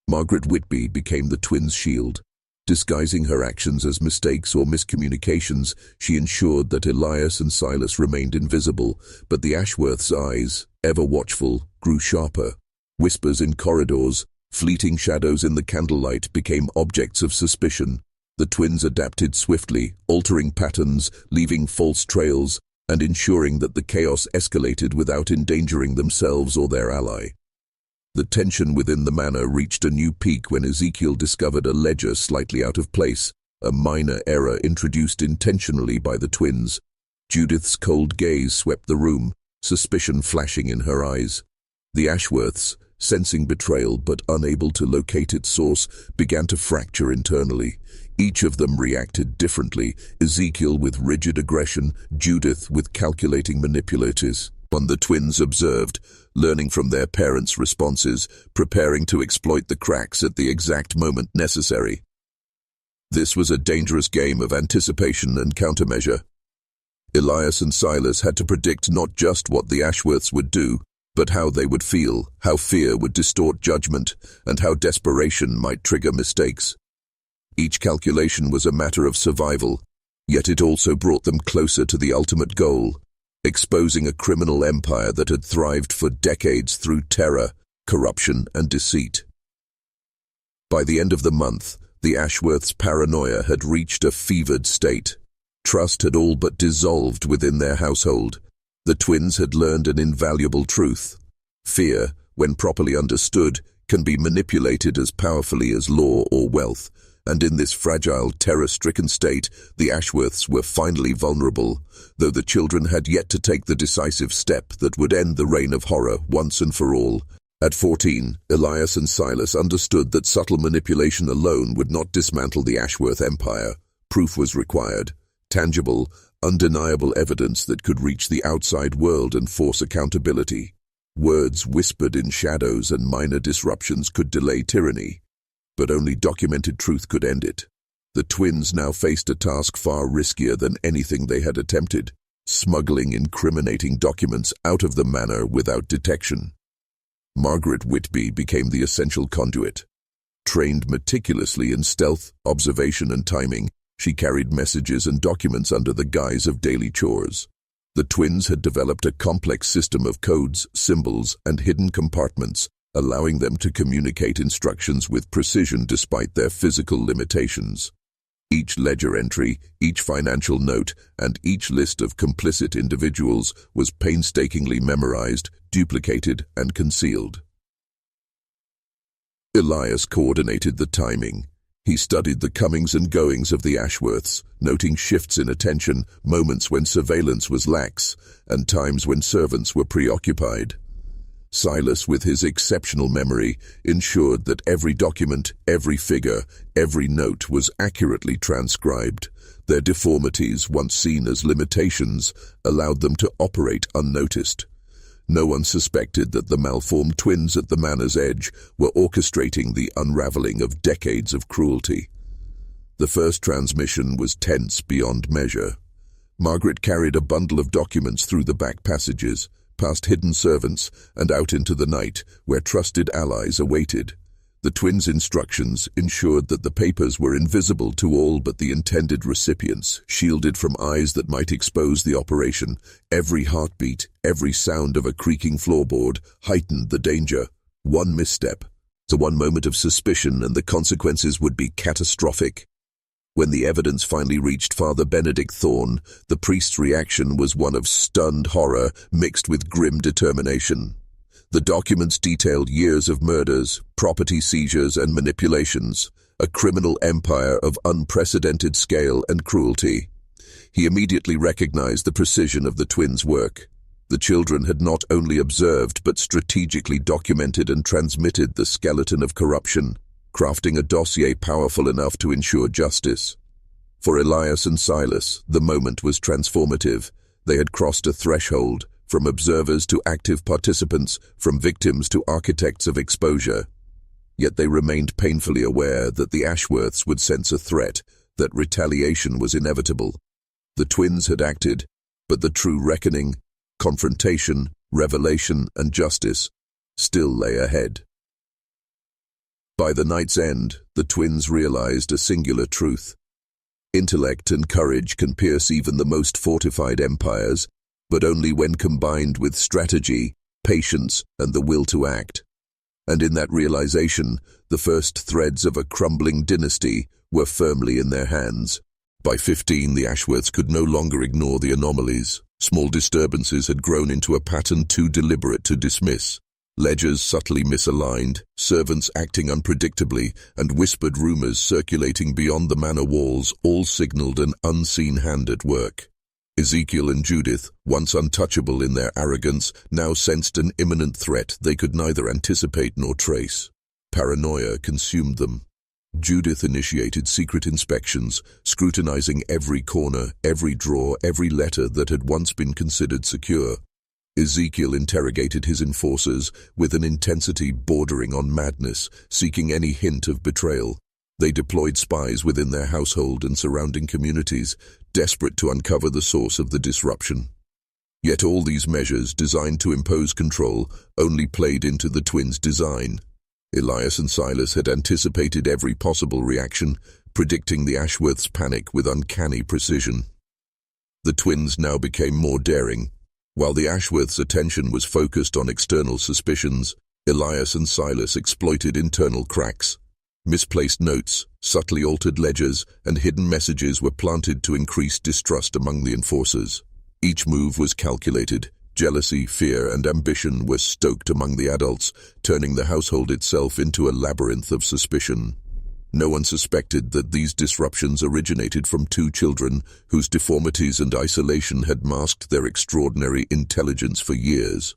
[SPEAKER 1] Margaret Whitby became the twins' shield. Disguising her actions as mistakes or miscommunications, she ensured that Elias and Silas remained invisible, but the Ashworths' eyes, ever watchful, grew sharper. Whispers in corridors, fleeting shadows in the candlelight became objects of suspicion. The twins adapted swiftly, altering patterns, leaving false trails, and ensuring that the chaos escalated without endangering themselves or their ally. The tension within the manor reached a new peak when Ezekiel discovered a ledger slightly out of place, a minor error introduced intentionally by the twins. Judith's cold gaze swept the room, suspicion flashing in her eyes. The Ashworths, sensing betrayal but unable to locate its source, began to fracture internally. Each of them reacted differently, Ezekiel with rigid aggression, Judith with calculating manipulatives. The twins observed, learning from their parents' responses, preparing to exploit the cracks at the exact moment necessary. This was a dangerous game of anticipation and countermeasure. Elias and Silas had to predict not just what the Ashworths would do, but how they would feel, how fear would distort judgment, and how desperation might trigger mistakes. Each calculation was a matter of survival, yet it also brought them closer to the ultimate goal, exposing a criminal empire that had thrived for decades through terror, corruption, and deceit. By the end of the month, the Ashworths' paranoia had reached a fevered state. Trust had all but dissolved within their household. The twins had learned an invaluable truth. Fear, when properly understood, can be manipulated as powerfully as law or wealth, and in this fragile, terror-stricken state, the Ashworths were finally vulnerable, though the children had yet to take the decisive step that would end the reign of horror once and for all. At 14, Elias and Silas understood that subtle manipulation alone would not dismantle the Ashworth empire. Proof was required, tangible, undeniable evidence that could reach the outside world and force accountability. Words whispered in shadows and minor disruptions could delay tyranny, but only documented truth could end it. The twins now faced a task far riskier than anything they had attempted, smuggling incriminating documents out of the manor without detection. Margaret Whitby became the essential conduit. Trained meticulously in stealth, observation, and timing, she carried messages and documents under the guise of daily chores. The twins had developed a complex system of codes, symbols, and hidden compartments, allowing them to communicate instructions with precision despite their physical limitations. Each ledger entry, each financial note, and each list of complicit individuals was painstakingly memorized, duplicated, and concealed. Elias coordinated the timing. He studied the comings and goings of the Ashworths, noting shifts in attention, moments when surveillance was lax, and times when servants were preoccupied. Silas, with his exceptional memory, ensured that every document, every figure, every note was accurately transcribed. Their deformities, once seen as limitations, allowed them to operate unnoticed. No one suspected that the malformed twins at the manor's edge were orchestrating the unraveling of decades of cruelty. The first transmission was tense beyond measure. Margaret carried a bundle of documents through the back passages, past hidden servants, and out into the night, where trusted allies awaited. The twins' instructions ensured that the papers were invisible to all but the intended recipients, shielded from eyes that might expose the operation. Every heartbeat, every sound of a creaking floorboard heightened the danger. One misstep, one moment of suspicion, and the consequences would be catastrophic. When the evidence finally reached Father Benedict Thorne, the priest's reaction was one of stunned horror mixed with grim determination. The documents detailed years of murders, property seizures, and manipulations, a criminal empire of unprecedented scale and cruelty. He immediately recognized the precision of the twins' work. The children had not only observed but strategically documented and transmitted the skeleton of corruption, crafting a dossier powerful enough to ensure justice. For Elias and Silas, the moment was transformative. They had crossed a threshold, from observers to active participants, from victims to architects of exposure. Yet they remained painfully aware that the Ashworths would sense a threat, that retaliation was inevitable. The twins had acted, but the true reckoning, confrontation, revelation, and justice still lay ahead. By the night's end, the twins realized a singular truth. Intellect and courage can pierce even the most fortified empires, but only when combined with strategy, patience, and the will to act. And in that realization, the first threads of a crumbling dynasty were firmly in their hands. By 15, the Ashworths could no longer ignore the anomalies. Small disturbances had grown into a pattern too deliberate to dismiss. Ledgers subtly misaligned, servants acting unpredictably, and whispered rumors circulating beyond the manor walls all signaled an unseen hand at work. Ezekiel and Judith, once untouchable in their arrogance, now sensed an imminent threat they could neither anticipate nor trace. Paranoia consumed them. Judith initiated secret inspections, scrutinizing every corner, every drawer, every letter that had once been considered secure. Ezekiel interrogated his enforcers with an intensity bordering on madness, seeking any hint of betrayal. They deployed spies within their household and surrounding communities, desperate to uncover the source of the disruption. Yet all these measures, designed to impose control, only played into the twins' design. Elias and Silas had anticipated every possible reaction, predicting the Ashworths' panic with uncanny precision. The twins now became more daring. While the Ashworths' attention was focused on external suspicions, Elias and Silas exploited internal cracks. Misplaced notes, subtly altered ledgers, and hidden messages were planted to increase distrust among the enforcers. Each move was calculated. Jealousy, fear, and ambition were stoked among the adults, turning the household itself into a labyrinth of suspicion. No one suspected that these disruptions originated from two children whose deformities and isolation had masked their extraordinary intelligence for years.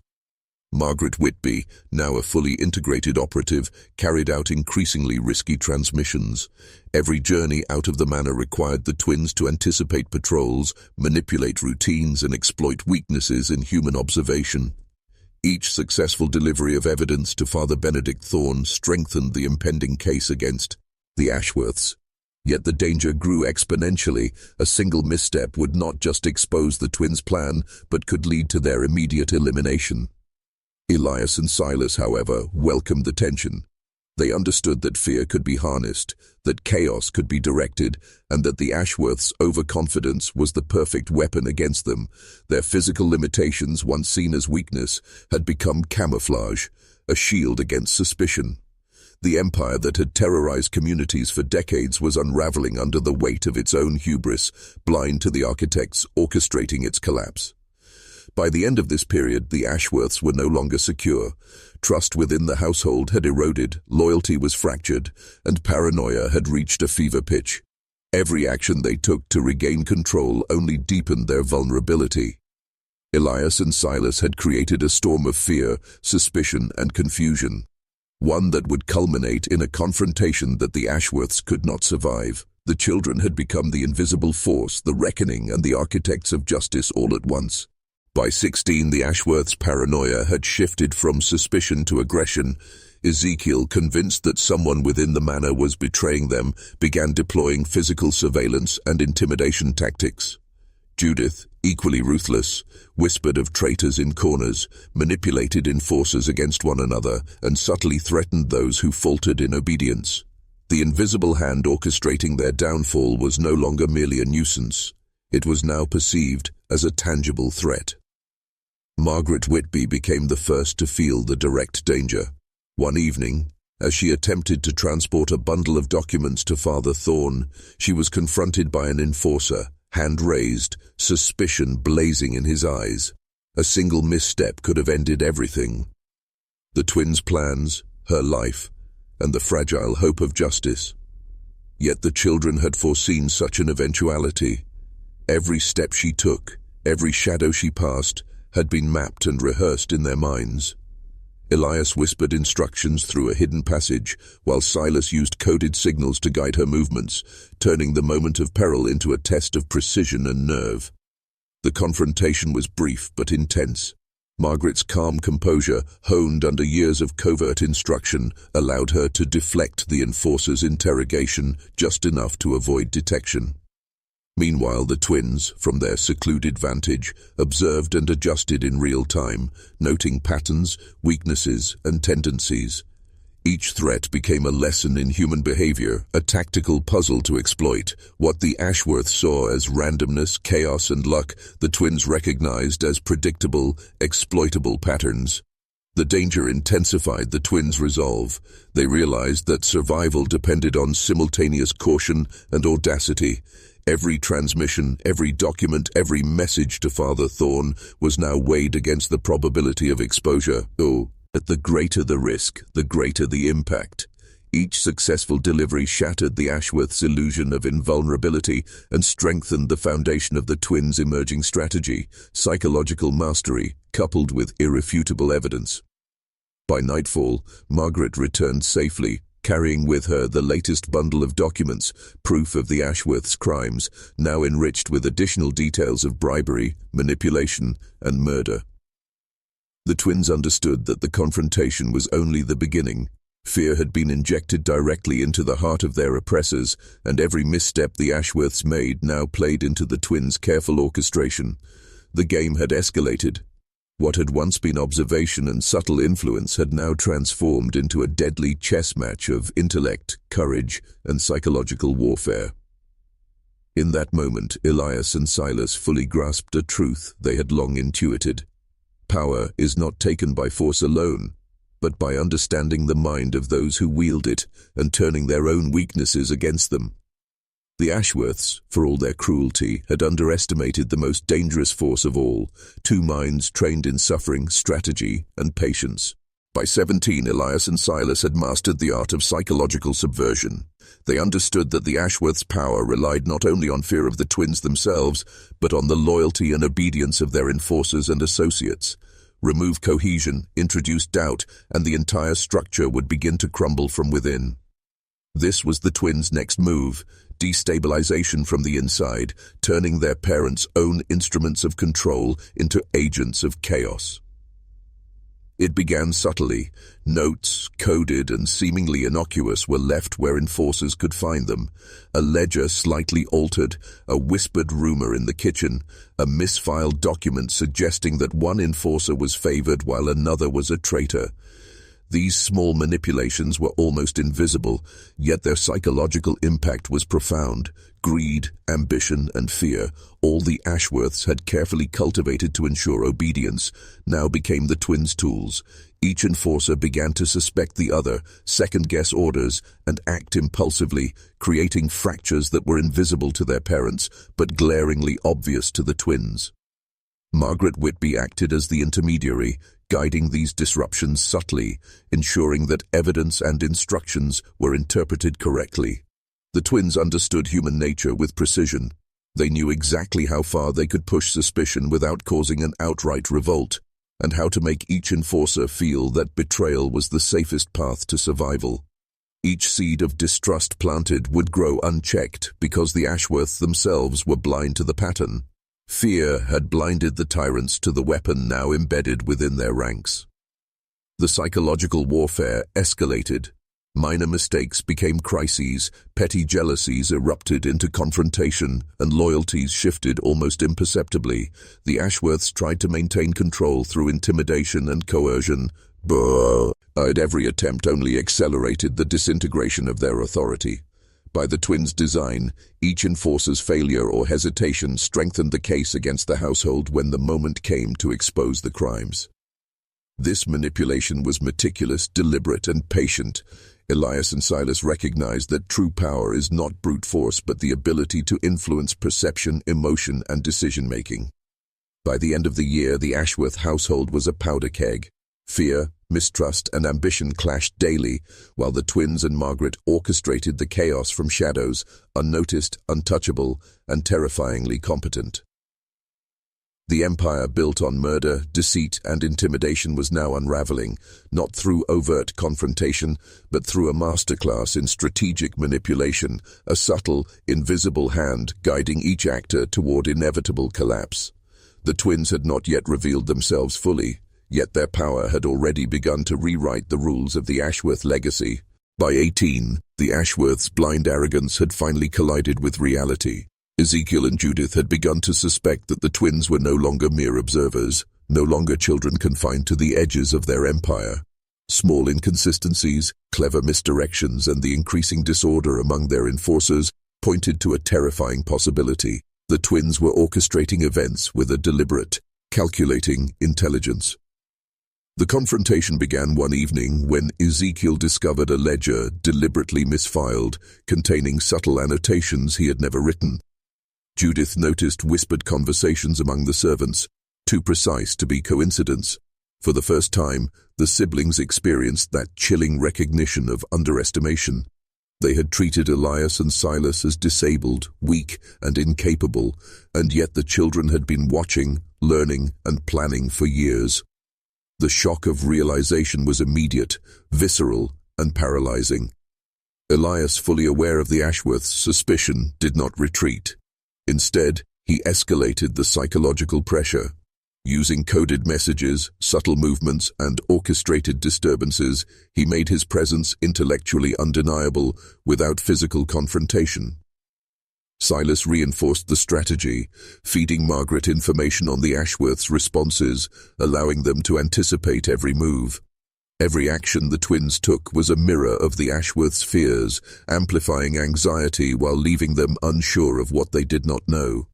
[SPEAKER 1] Margaret Whitby, now a fully integrated operative, carried out increasingly risky transmissions. Every journey out of the manor required the twins to anticipate patrols, manipulate routines, and exploit weaknesses in human observation. Each successful delivery of evidence to Father Benedict Thorne strengthened the impending case against the Ashworths. Yet the danger grew exponentially. A single misstep would not just expose the twins' plan, but could lead to their immediate elimination. Elias and Silas, however, welcomed the tension. They understood that fear could be harnessed, that chaos could be directed, and that the Ashworths' overconfidence was the perfect weapon against them. Their physical limitations, once seen as weakness, had become camouflage, a shield against suspicion. The empire that had terrorized communities for decades was unraveling under the weight of its own hubris, blind to the architects orchestrating its collapse. By the end of this period, the Ashworths were no longer secure. Trust within the household had eroded, loyalty was fractured, and paranoia had reached a fever pitch. Every action they took to regain control only deepened their vulnerability. Elias and Silas had created a storm of fear, suspicion, and confusion, one that would culminate in a confrontation that the Ashworths could not survive. The children had become the invisible force, the reckoning, and the architects of justice all at once. By 16, the Ashworths' paranoia had shifted from suspicion to aggression. Ezekiel, convinced that someone within the manor was betraying them, began deploying physical surveillance and intimidation tactics. Judith, equally ruthless, whispered of traitors in corners, manipulated enforcers against one another, and subtly threatened those who faltered in obedience. The invisible hand orchestrating their downfall was no longer merely a nuisance. It was now perceived as a tangible threat. Margaret Whitby became the first to feel the direct danger. One evening, as she attempted to transport a bundle of documents to Father Thorne, she was confronted by an enforcer, hand raised, suspicion blazing in his eyes. A single misstep could have ended everything. The twins' plans, her life, and the fragile hope of justice. Yet the children had foreseen such an eventuality. Every step she took, every shadow she passed, had been mapped and rehearsed in their minds. Elias whispered instructions through a hidden passage, while Silas used coded signals to guide her movements, turning the moment of peril into a test of precision and nerve. The confrontation was brief but intense. Margaret's calm composure, honed under years of covert instruction, allowed her to deflect the enforcer's interrogation just enough to avoid detection. Meanwhile, the twins, from their secluded vantage, observed and adjusted in real time, noting patterns, weaknesses, and tendencies. Each threat became a lesson in human behavior, a tactical puzzle to exploit. What the Ashworths saw as randomness, chaos, and luck, the twins recognized as predictable, exploitable patterns. The danger intensified the twins' resolve. They realized that survival depended on simultaneous caution and audacity. Every transmission, every document, every message to Father Thorne was now weighed against the probability of exposure. But the greater the risk, the greater the impact. Each successful delivery shattered the Ashworths' illusion of invulnerability and strengthened the foundation of the twins' emerging strategy, psychological mastery, coupled with irrefutable evidence. By nightfall, Margaret returned safely, carrying with her the latest bundle of documents, proof of the Ashworths' crimes, now enriched with additional details of bribery, manipulation, and murder. The twins understood that the confrontation was only the beginning. Fear had been injected directly into the heart of their oppressors, and every misstep the Ashworths made now played into the twins' careful orchestration. The game had escalated. What had once been observation and subtle influence had now transformed into a deadly chess match of intellect, courage, and psychological warfare. In that moment, Elias and Silas fully grasped a truth they had long intuited. Power is not taken by force alone, but by understanding the mind of those who wield it and turning their own weaknesses against them. The Ashworths, for all their cruelty, had underestimated the most dangerous force of all, two minds trained in suffering, strategy, and patience. By 17, Elias and Silas had mastered the art of psychological subversion. They understood that the Ashworths' power relied not only on fear of the twins themselves, but on the loyalty and obedience of their enforcers and associates. Remove cohesion, introduce doubt, and the entire structure would begin to crumble from within. This was the twins' next move, destabilization from the inside, turning their parents' own instruments of control into agents of chaos. It began subtly. Notes, coded and seemingly innocuous, were left where enforcers could find them. A ledger slightly altered, a whispered rumor in the kitchen, a misfiled document suggesting that one enforcer was favored while another was a traitor. These small manipulations were almost invisible, yet their psychological impact was profound. Greed, ambition, and fear, all the Ashworths had carefully cultivated to ensure obedience, now became the twins' tools. Each enforcer began to suspect the other, second-guess orders, and act impulsively, creating fractures that were invisible to their parents, but glaringly obvious to the twins. Margaret Whitby acted as the intermediary, guiding these disruptions subtly, ensuring that evidence and instructions were interpreted correctly. The twins understood human nature with precision. They knew exactly how far they could push suspicion without causing an outright revolt, and how to make each enforcer feel that betrayal was the safest path to survival. Each seed of distrust planted would grow unchecked because the Ashworths themselves were blind to the pattern. Fear had blinded the tyrants to the weapon now embedded within their ranks. The psychological warfare escalated. Minor mistakes became crises, petty jealousies erupted into confrontation, and loyalties shifted almost imperceptibly. The Ashworths tried to maintain control through intimidation and coercion, but every attempt only accelerated the disintegration of their authority. By the twins' design, each enforcer's failure or hesitation strengthened the case against the household when the moment came to expose the crimes. This manipulation was meticulous, deliberate, and patient. Elias and Silas recognized that true power is not brute force but the ability to influence perception, emotion, and decision-making. By the end of the year, the Ashworth household was a powder keg. Fear, mistrust, and ambition clashed daily, while the twins and Margaret orchestrated the chaos from shadows, unnoticed, untouchable, and terrifyingly competent. The empire built on murder, deceit, and intimidation was now unraveling, not through overt confrontation, but through a masterclass in strategic manipulation, a subtle, invisible hand guiding each actor toward inevitable collapse. The twins had not yet revealed themselves fully, yet their power had already begun to rewrite the rules of the Ashworth legacy. By 18, the Ashworths' blind arrogance had finally collided with reality. Ezekiel and Judith had begun to suspect that the twins were no longer mere observers, no longer children confined to the edges of their empire. Small inconsistencies, clever misdirections, and the increasing disorder among their enforcers pointed to a terrifying possibility. The twins were orchestrating events with a deliberate, calculating intelligence. The confrontation began one evening when Ezekiel discovered a ledger deliberately misfiled, containing subtle annotations he had never written. Judith noticed whispered conversations among the servants, too precise to be coincidence. For the first time, the siblings experienced that chilling recognition of underestimation. They had treated Elias and Silas as disabled, weak, and incapable, and yet the children had been watching, learning, and planning for years. The shock of realization was immediate, visceral, and paralyzing. Elias, fully aware of the Ashworth's suspicion, did not retreat. Instead, he escalated the psychological pressure. Using coded messages, subtle movements, and orchestrated disturbances, he made his presence intellectually undeniable without physical confrontation. Silas reinforced the strategy, feeding Margaret information on the Ashworths' responses, allowing them to anticipate every move. Every action the twins took was a mirror of the Ashworths' fears, amplifying anxiety while leaving them unsure of what they did not know.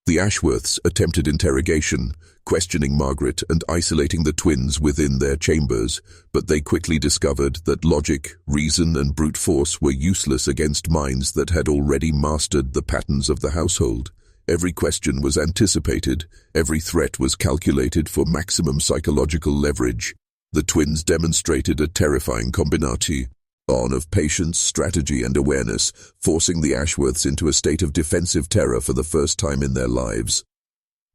[SPEAKER 1] The Ashworths attempted interrogation, questioning Margaret and isolating the twins within their chambers, but they quickly discovered that logic, reason, and brute force were useless against minds that had already mastered the patterns of the household. Every question was anticipated, every threat was calculated for maximum psychological leverage. The twins demonstrated a terrifying combination of patience, strategy, and awareness, forcing the Ashworths into a state of defensive terror for the first time in their lives.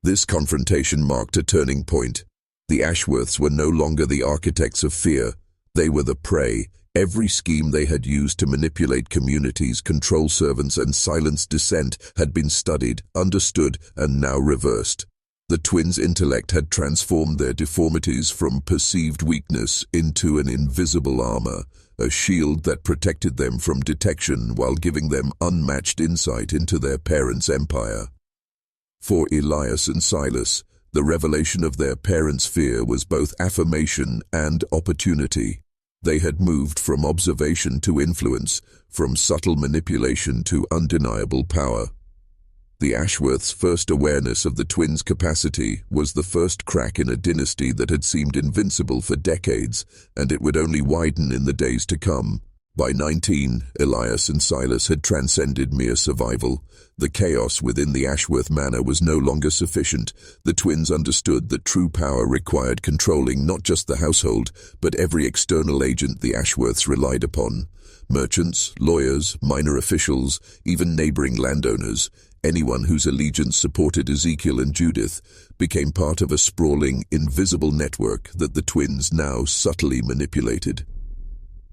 [SPEAKER 1] This confrontation marked a turning point. The Ashworths were no longer the architects of fear. They were the prey. Every scheme they had used to manipulate communities, control servants, and silence dissent had been studied, understood, and now reversed. The twins' intellect had transformed their deformities from perceived weakness into an invisible armor, a shield that protected them from detection while giving them unmatched insight into their parents' empire. For Elias and Silas, the revelation of their parents' fear was both affirmation and opportunity. They had moved from observation to influence, from subtle manipulation to undeniable power. The Ashworths' first awareness of the twins' capacity was the first crack in a dynasty that had seemed invincible for decades, and it would only widen in the days to come. By 19, Elias and Silas had transcended mere survival. The chaos within the Ashworth manor was no longer sufficient. The twins understood that true power required controlling not just the household, but every external agent the Ashworths relied upon. Merchants, lawyers, minor officials, even neighboring landowners, anyone whose allegiance supported Ezekiel and Judith, became part of a sprawling, invisible network that the twins now subtly manipulated.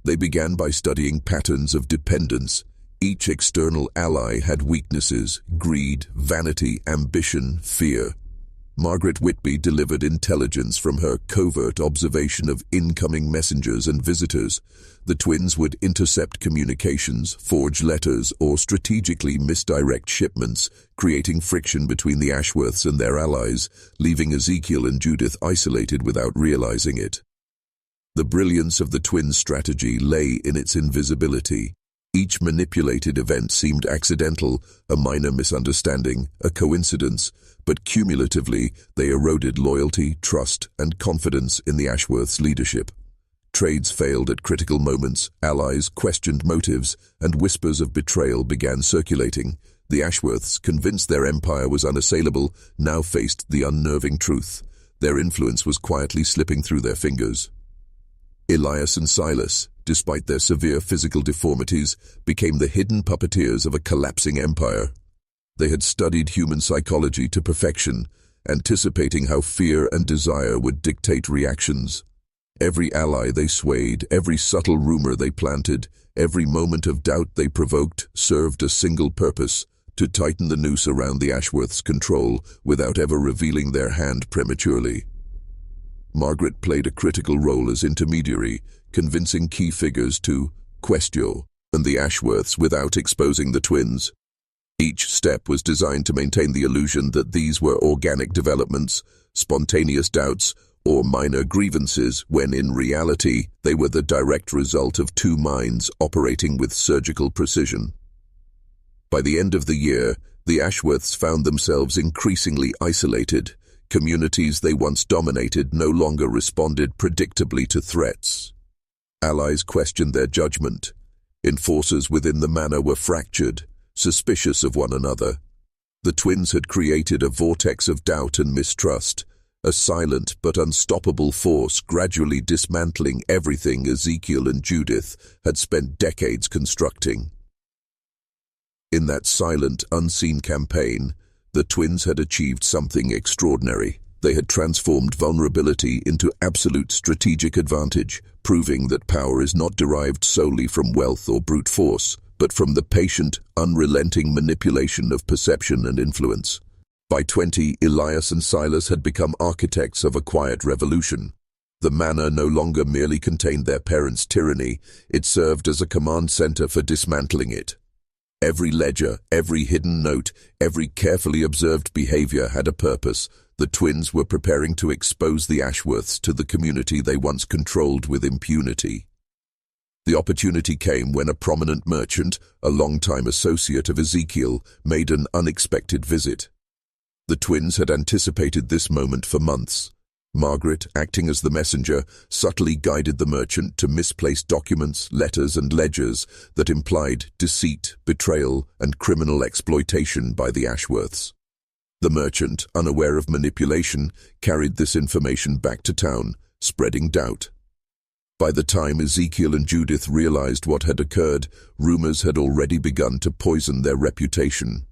[SPEAKER 1] They began by studying patterns of dependence. Each external ally had weaknesses: greed, vanity, ambition, fear. Margaret Whitby delivered intelligence from her covert observation of incoming messengers and visitors. The twins would intercept communications, forge letters, or strategically misdirect shipments, creating friction between the Ashworths and their allies, leaving Ezekiel and Judith isolated without realizing it. The brilliance of the twins' strategy lay in its invisibility. Each manipulated event seemed accidental, a minor misunderstanding, a coincidence, but cumulatively they eroded loyalty, trust, and confidence in the Ashworths' leadership. Trades failed at critical moments, allies questioned motives, and whispers of betrayal began circulating. The Ashworths, convinced their empire was unassailable, now faced the unnerving truth. Their influence was quietly slipping through their fingers. Elias and Silas, despite their severe physical deformities, became the hidden puppeteers of a collapsing empire. They had studied human psychology to perfection, anticipating how fear and desire would dictate reactions. Every ally they swayed, every subtle rumor they planted, every moment of doubt they provoked served a single purpose: to tighten the noose around the Ashworths' control without ever revealing their hand prematurely. Margaret played a critical role as intermediary, convincing key figures to question and the Ashworths without exposing the twins. Each step was designed to maintain the illusion that these were organic developments, spontaneous doubts, or minor grievances, when in reality they were the direct result of two minds operating with surgical precision. By the end of the year, the Ashworths found themselves increasingly isolated. Communities they once dominated no longer responded predictably to threats. Allies questioned their judgment. Enforcers within the manor were fractured, suspicious of one another. The twins had created a vortex of doubt and mistrust, a silent but unstoppable force gradually dismantling everything Ezekiel and Judith had spent decades constructing. In that silent, unseen campaign, the twins had achieved something extraordinary. They had transformed vulnerability into absolute strategic advantage, proving that power is not derived solely from wealth or brute force, but from the patient, unrelenting manipulation of perception and influence. By 20, Elias and Silas had become architects of a quiet revolution. The manor no longer merely contained their parents' tyranny, it served as a command center for dismantling it. Every ledger, every hidden note, every carefully observed behavior had a purpose. The twins were preparing to expose the Ashworths to the community they once controlled with impunity. The opportunity came when a prominent merchant, a longtime associate of Ezekiel, made an unexpected visit. The twins had anticipated this moment for months. Margaret, acting as the messenger, subtly guided the merchant to misplaced documents, letters, and ledgers that implied deceit, betrayal, and criminal exploitation by the Ashworths. The merchant, unaware of manipulation, carried this information back to town, spreading doubt. By the time Ezekiel and Judith realized what had occurred, rumors had already begun to poison their reputation.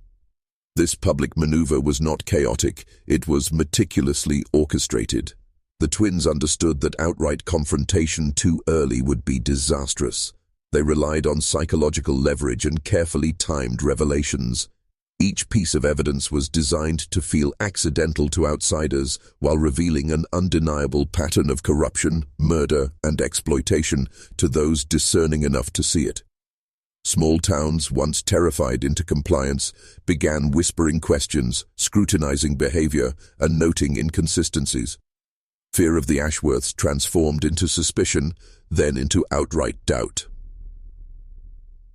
[SPEAKER 1] This public maneuver was not chaotic, it was meticulously orchestrated. The twins understood that outright confrontation too early would be disastrous. They relied on psychological leverage and carefully timed revelations. Each piece of evidence was designed to feel accidental to outsiders while revealing an undeniable pattern of corruption, murder, and exploitation to those discerning enough to see it. Small towns, once terrified into compliance, began whispering questions, scrutinizing behavior, and noting inconsistencies. Fear of the Ashworths transformed into suspicion, then into outright doubt.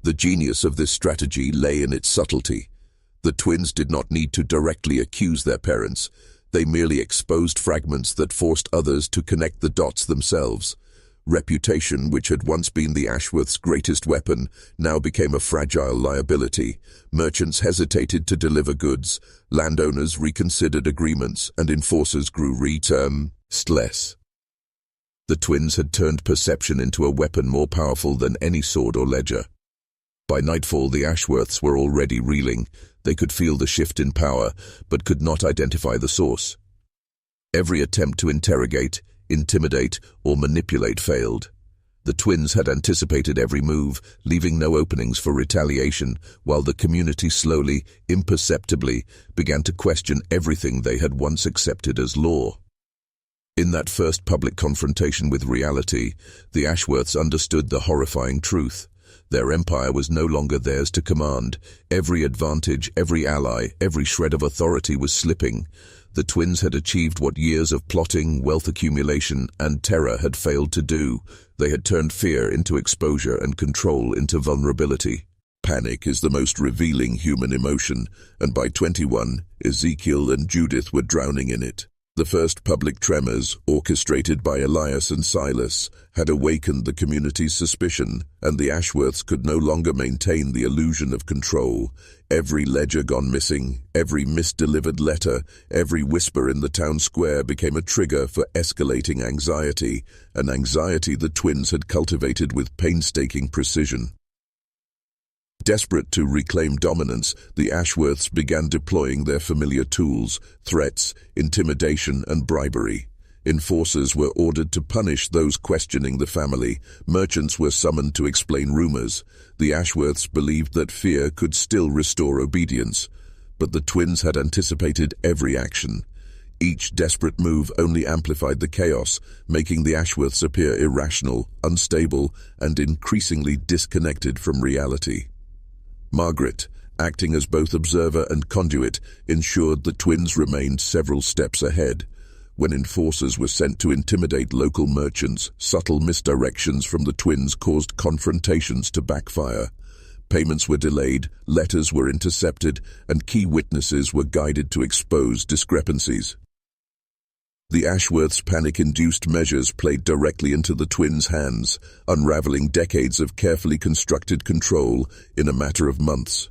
[SPEAKER 1] The genius of this strategy lay in its subtlety. The twins did not need to directly accuse their parents. They merely exposed fragments that forced others to connect the dots themselves. Reputation, which had once been the Ashworths' greatest weapon, now became a fragile liability. Merchants hesitated to deliver goods, landowners reconsidered agreements, and enforcers grew restless. The twins had turned perception into a weapon more powerful than any sword or ledger. By nightfall, the Ashworths were already reeling. They could feel the shift in power, but could not identify the source. Every attempt to interrogate, intimidate, or manipulate failed. The twins had anticipated every move, leaving no openings for retaliation, while the community slowly, imperceptibly, began to question everything they had once accepted as law. In that first public confrontation with reality, the Ashworths understood the horrifying truth. Their empire was no longer theirs to command. Every advantage, every ally, every shred of authority was slipping. The twins had achieved what years of plotting, wealth accumulation, and terror had failed to do. They had turned fear into exposure and control into vulnerability. Panic is the most revealing human emotion, and by 21, Ezekiel and Judith were drowning in it. The first public tremors, orchestrated by Elias and Silas, had awakened the community's suspicion, and the Ashworths could no longer maintain the illusion of control. Every ledger gone missing, every misdelivered letter, every whisper in the town square became a trigger for escalating anxiety, an anxiety the twins had cultivated with painstaking precision. Desperate to reclaim dominance, the Ashworths began deploying their familiar tools: threats, intimidation, and bribery. Enforcers were ordered to punish those questioning the family. Merchants were summoned to explain rumors. The Ashworths believed that fear could still restore obedience, but the twins had anticipated every action. Each desperate move only amplified the chaos, making the Ashworths appear irrational, unstable, and increasingly disconnected from reality. Margaret, acting as both observer and conduit, ensured the twins remained several steps ahead. When enforcers were sent to intimidate local merchants, subtle misdirections from the twins caused confrontations to backfire. Payments were delayed, letters were intercepted, and key witnesses were guided to expose discrepancies. The Ashworths' panic-induced measures played directly into the twins' hands, unraveling decades of carefully constructed control in a matter of months.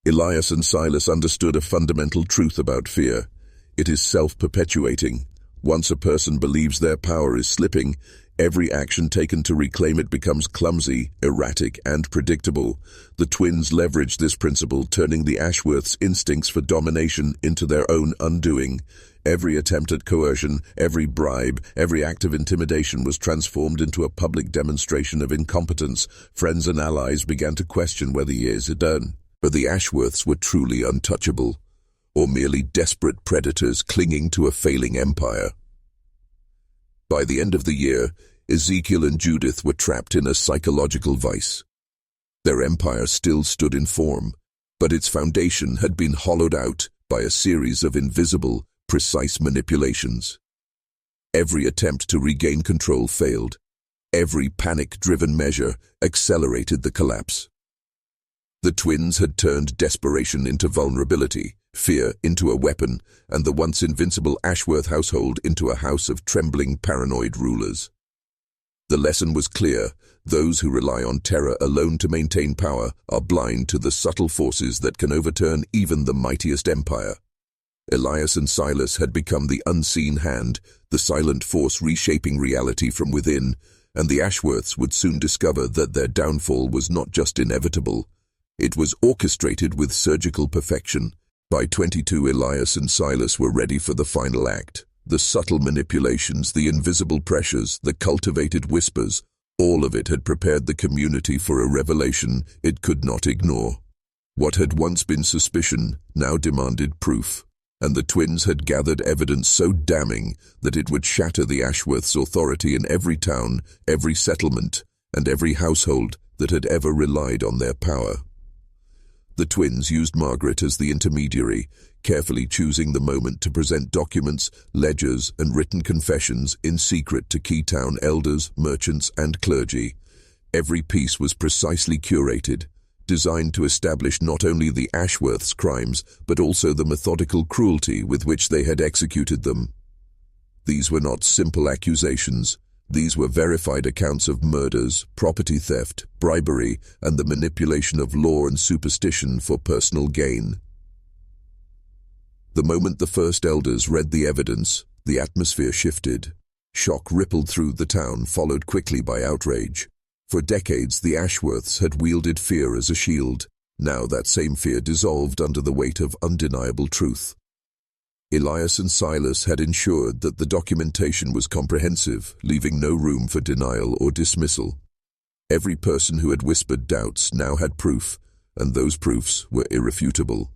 [SPEAKER 1] Elias and Silas understood a fundamental truth about fear. It is self-perpetuating. Once a person believes their power is slipping, every action taken to reclaim it becomes clumsy, erratic, and predictable. The twins leveraged this principle, turning the Ashworths' instincts for domination into their own undoing. Every attempt at coercion, every bribe, every act of intimidation was transformed into a public demonstration of incompetence. Friends and allies began to question whether the Ashworths were truly untouchable, or merely desperate predators clinging to a failing empire. By the end of the year, Ezekiel and Judith were trapped in a psychological vice. Their empire still stood in form, but its foundation had been hollowed out by a series of invisible, precise manipulations. Every attempt to regain control failed. Every panic-driven measure accelerated the collapse. The twins had turned desperation into vulnerability, fear into a weapon, and the once invincible Ashworth household into a house of trembling, paranoid rulers. The lesson was clear: those who rely on terror alone to maintain power are blind to the subtle forces that can overturn even the mightiest empire. Elias and Silas had become the unseen hand, the silent force reshaping reality from within, and the Ashworths would soon discover that their downfall was not just inevitable. It was orchestrated with surgical perfection. By 22, Elias and Silas were ready for the final act. The subtle manipulations, the invisible pressures, the cultivated whispers, all of it had prepared the community for a revelation it could not ignore. What had once been suspicion now demanded proof, and the twins had gathered evidence so damning that it would shatter the Ashworths' authority in every town, every settlement, and every household that had ever relied on their power. The twins used Margaret as the intermediary, carefully choosing the moment to present documents, ledgers, and written confessions in secret to key town elders, merchants, and clergy. Every piece was precisely curated, designed to establish not only the Ashworths' crimes, but also the methodical cruelty with which they had executed them. These were not simple accusations. These were verified accounts of murders, property theft, bribery, and the manipulation of law and superstition for personal gain. The moment the first elders read the evidence, the atmosphere shifted. Shock rippled through the town, followed quickly by outrage. For decades, the Ashworths had wielded fear as a shield. Now that same fear dissolved under the weight of undeniable truth. Elias and Silas had ensured that the documentation was comprehensive, leaving no room for denial or dismissal. Every person who had whispered doubts now had proof, and those proofs were irrefutable.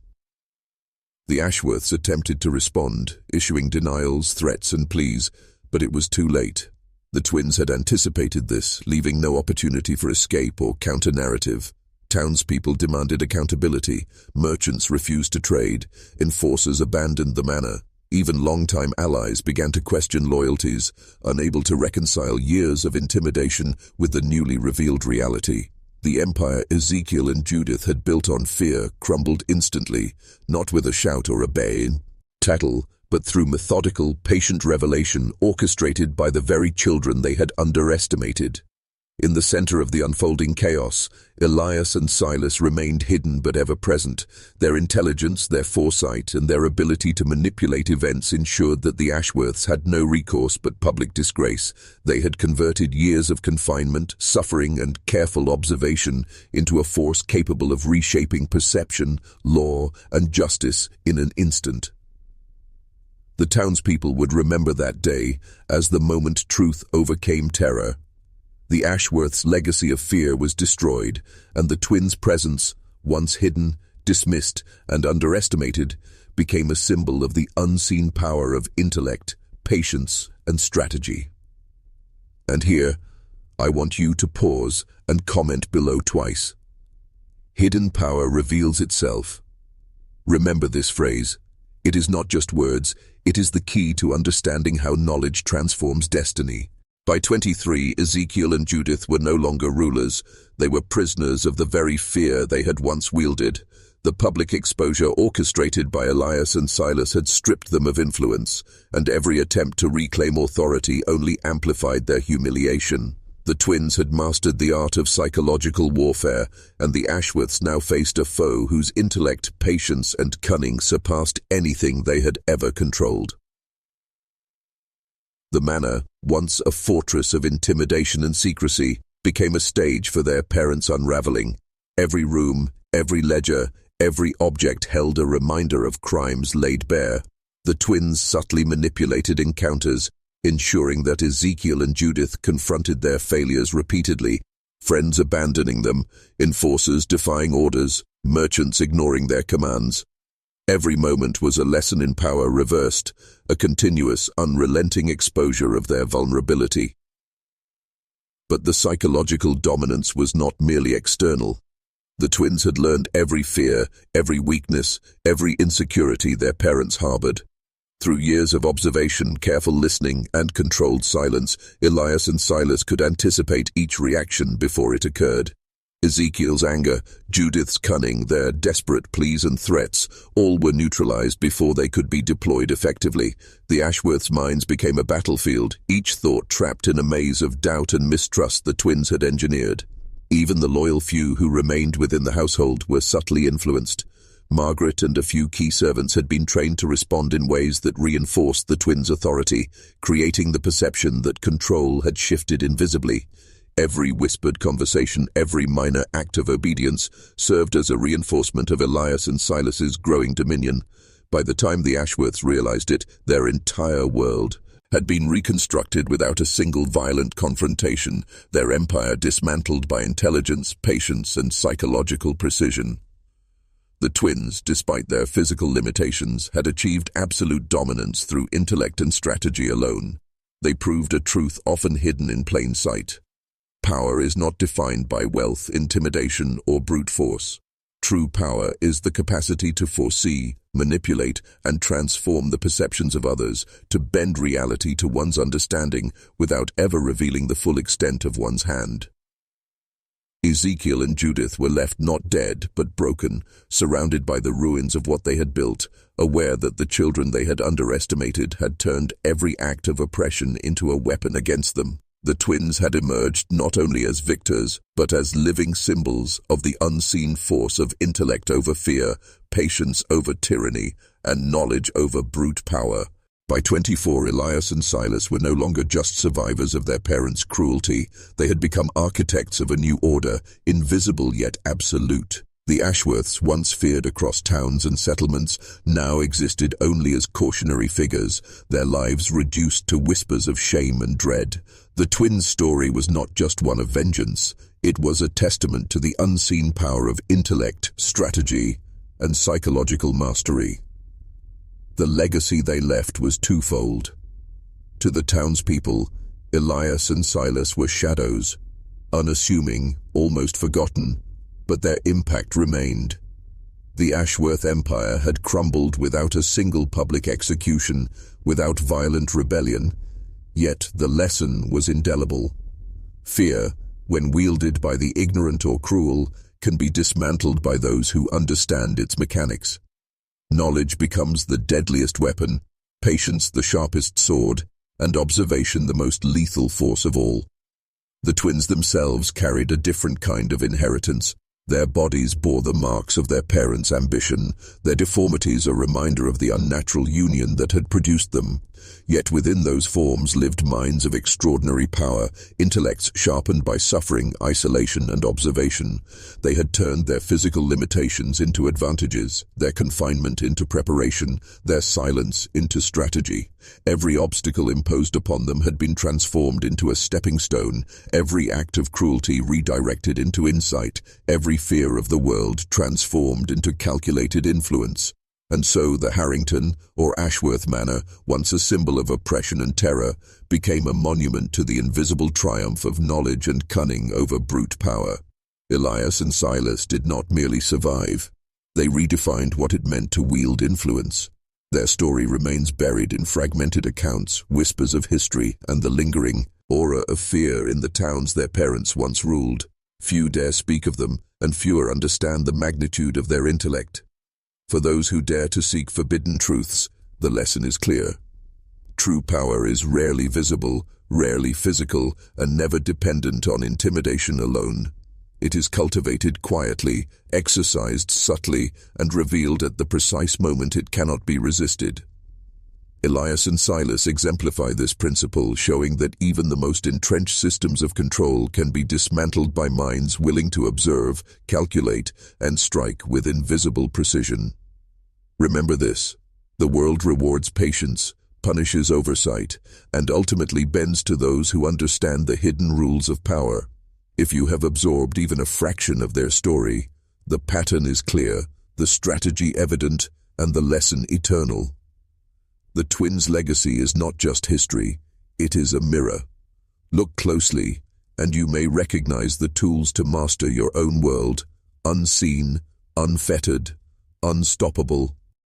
[SPEAKER 1] The Ashworths attempted to respond, issuing denials, threats, and pleas, but it was too late. The twins had anticipated this, leaving no opportunity for escape or counter-narrative. Townspeople demanded accountability, merchants refused to trade, enforcers abandoned the manor. Even longtime allies began to question loyalties, unable to reconcile years of intimidation with the newly revealed reality. The empire Ezekiel and Judith had built on fear crumbled instantly, not with a shout or a bay, tattle, but through methodical, patient revelation orchestrated by the very children they had underestimated. In the center of the unfolding chaos, Elias and Silas remained hidden but ever present. Their intelligence, their foresight, and their ability to manipulate events ensured that the Ashworths had no recourse but public disgrace. They had converted years of confinement, suffering, and careful observation into a force capable of reshaping perception, law, and justice in an instant. The townspeople would remember that day as the moment truth overcame terror. The Ashworths' legacy of fear was destroyed, and the twins' presence, once hidden, dismissed, and underestimated, became a symbol of the unseen power of intellect, patience, and strategy. And here, I want you to pause and comment below twice. Hidden power reveals itself. Remember this phrase. It is not just words, it is the key to understanding how knowledge transforms destiny. By 23, Ezekiel and Judith were no longer rulers. They were prisoners of the very fear they had once wielded. The public exposure orchestrated by Elias and Silas had stripped them of influence, and every attempt to reclaim authority only amplified their humiliation. The twins had mastered the art of psychological warfare, and the Ashworths now faced a foe whose intellect, patience, and cunning surpassed anything they had ever controlled. The manor, once a fortress of intimidation and secrecy, became a stage for their parents' unraveling. Every room, every ledger, every object held a reminder of crimes laid bare. The twins subtly manipulated encounters, ensuring that Ezekiel and Judith confronted their failures repeatedly, friends abandoning them, enforcers defying orders, merchants ignoring their commands. Every moment was a lesson in power reversed, a continuous, unrelenting exposure of their vulnerability. But the psychological dominance was not merely external. The twins had learned every fear, every weakness, every insecurity their parents harbored. Through years of observation, careful listening, and controlled silence, Elias and Silas could anticipate each reaction before it occurred. Ezekiel's anger, Judith's cunning, their desperate pleas and threats, all were neutralized before they could be deployed effectively. The Ashworths' minds became a battlefield, each thought trapped in a maze of doubt and mistrust the twins had engineered. Even the loyal few who remained within the household were subtly influenced. Margaret and a few key servants had been trained to respond in ways that reinforced the twins' authority, creating the perception that control had shifted invisibly. Every whispered conversation, every minor act of obedience served as a reinforcement of Elias and Silas's growing dominion. By the time the Ashworths realized it, their entire world had been reconstructed without a single violent confrontation, their empire dismantled by intelligence, patience, and psychological precision. The twins, despite their physical limitations, had achieved absolute dominance through intellect and strategy alone. They proved a truth often hidden in plain sight. Power is not defined by wealth, intimidation, or brute force. True power is the capacity to foresee, manipulate, and transform the perceptions of others, to bend reality to one's understanding without ever revealing the full extent of one's hand. Ezekiel and Judith were left not dead, but broken, surrounded by the ruins of what they had built, aware that the children they had underestimated had turned every act of oppression into a weapon against them. The twins had emerged not only as victors, but as living symbols of the unseen force of intellect over fear, patience over tyranny, and knowledge over brute power. By 24, Elias and Silas were no longer just survivors of their parents' cruelty. They had become architects of a new order, invisible yet absolute. The Ashworths, once feared across towns and settlements, now existed only as cautionary figures, their lives reduced to whispers of shame and dread. The twins' story was not just one of vengeance. It was a testament to the unseen power of intellect, strategy, and psychological mastery. The legacy they left was twofold. To the townspeople, Elias and Silas were shadows, unassuming, almost forgotten, but their impact remained. The Ashworth Empire had crumbled without a single public execution, without violent rebellion, yet the lesson was indelible. Fear, when wielded by the ignorant or cruel, can be dismantled by those who understand its mechanics. Knowledge becomes the deadliest weapon, patience the sharpest sword, and observation the most lethal force of all. The twins themselves carried a different kind of inheritance. Their bodies bore the marks of their parents' ambition, their deformities a reminder of the unnatural union that had produced them. Yet within those forms lived minds of extraordinary power, intellects sharpened by suffering, isolation, and observation. They had turned their physical limitations into advantages, their confinement into preparation, their silence into strategy. Every obstacle imposed upon them had been transformed into a stepping stone, every act of cruelty redirected into insight, every fear of the world transformed into calculated influence. And so the Harrington, or Ashworth Manor, once a symbol of oppression and terror, became a monument to the invisible triumph of knowledge and cunning over brute power. Elias and Silas did not merely survive. They redefined what it meant to wield influence. Their story remains buried in fragmented accounts, whispers of history, and the lingering aura of fear in the towns their parents once ruled. Few dare speak of them, and fewer understand the magnitude of their intellect. For those who dare to seek forbidden truths, the lesson is clear. True power is rarely visible, rarely physical, and never dependent on intimidation alone. It is cultivated quietly, exercised subtly, and revealed at the precise moment it cannot be resisted. Elias and Silas exemplify this principle, showing that even the most entrenched systems of control can be dismantled by minds willing to observe, calculate, and strike with invisible precision. Remember this: the world rewards patience, punishes oversight, and ultimately bends to those who understand the hidden rules of power. If you have absorbed even a fraction of their story, the pattern is clear, the strategy evident, and the lesson eternal. The twins' legacy is not just history, it is a mirror. Look closely, and you may recognize the tools to master your own world: unseen, unfettered, unstoppable,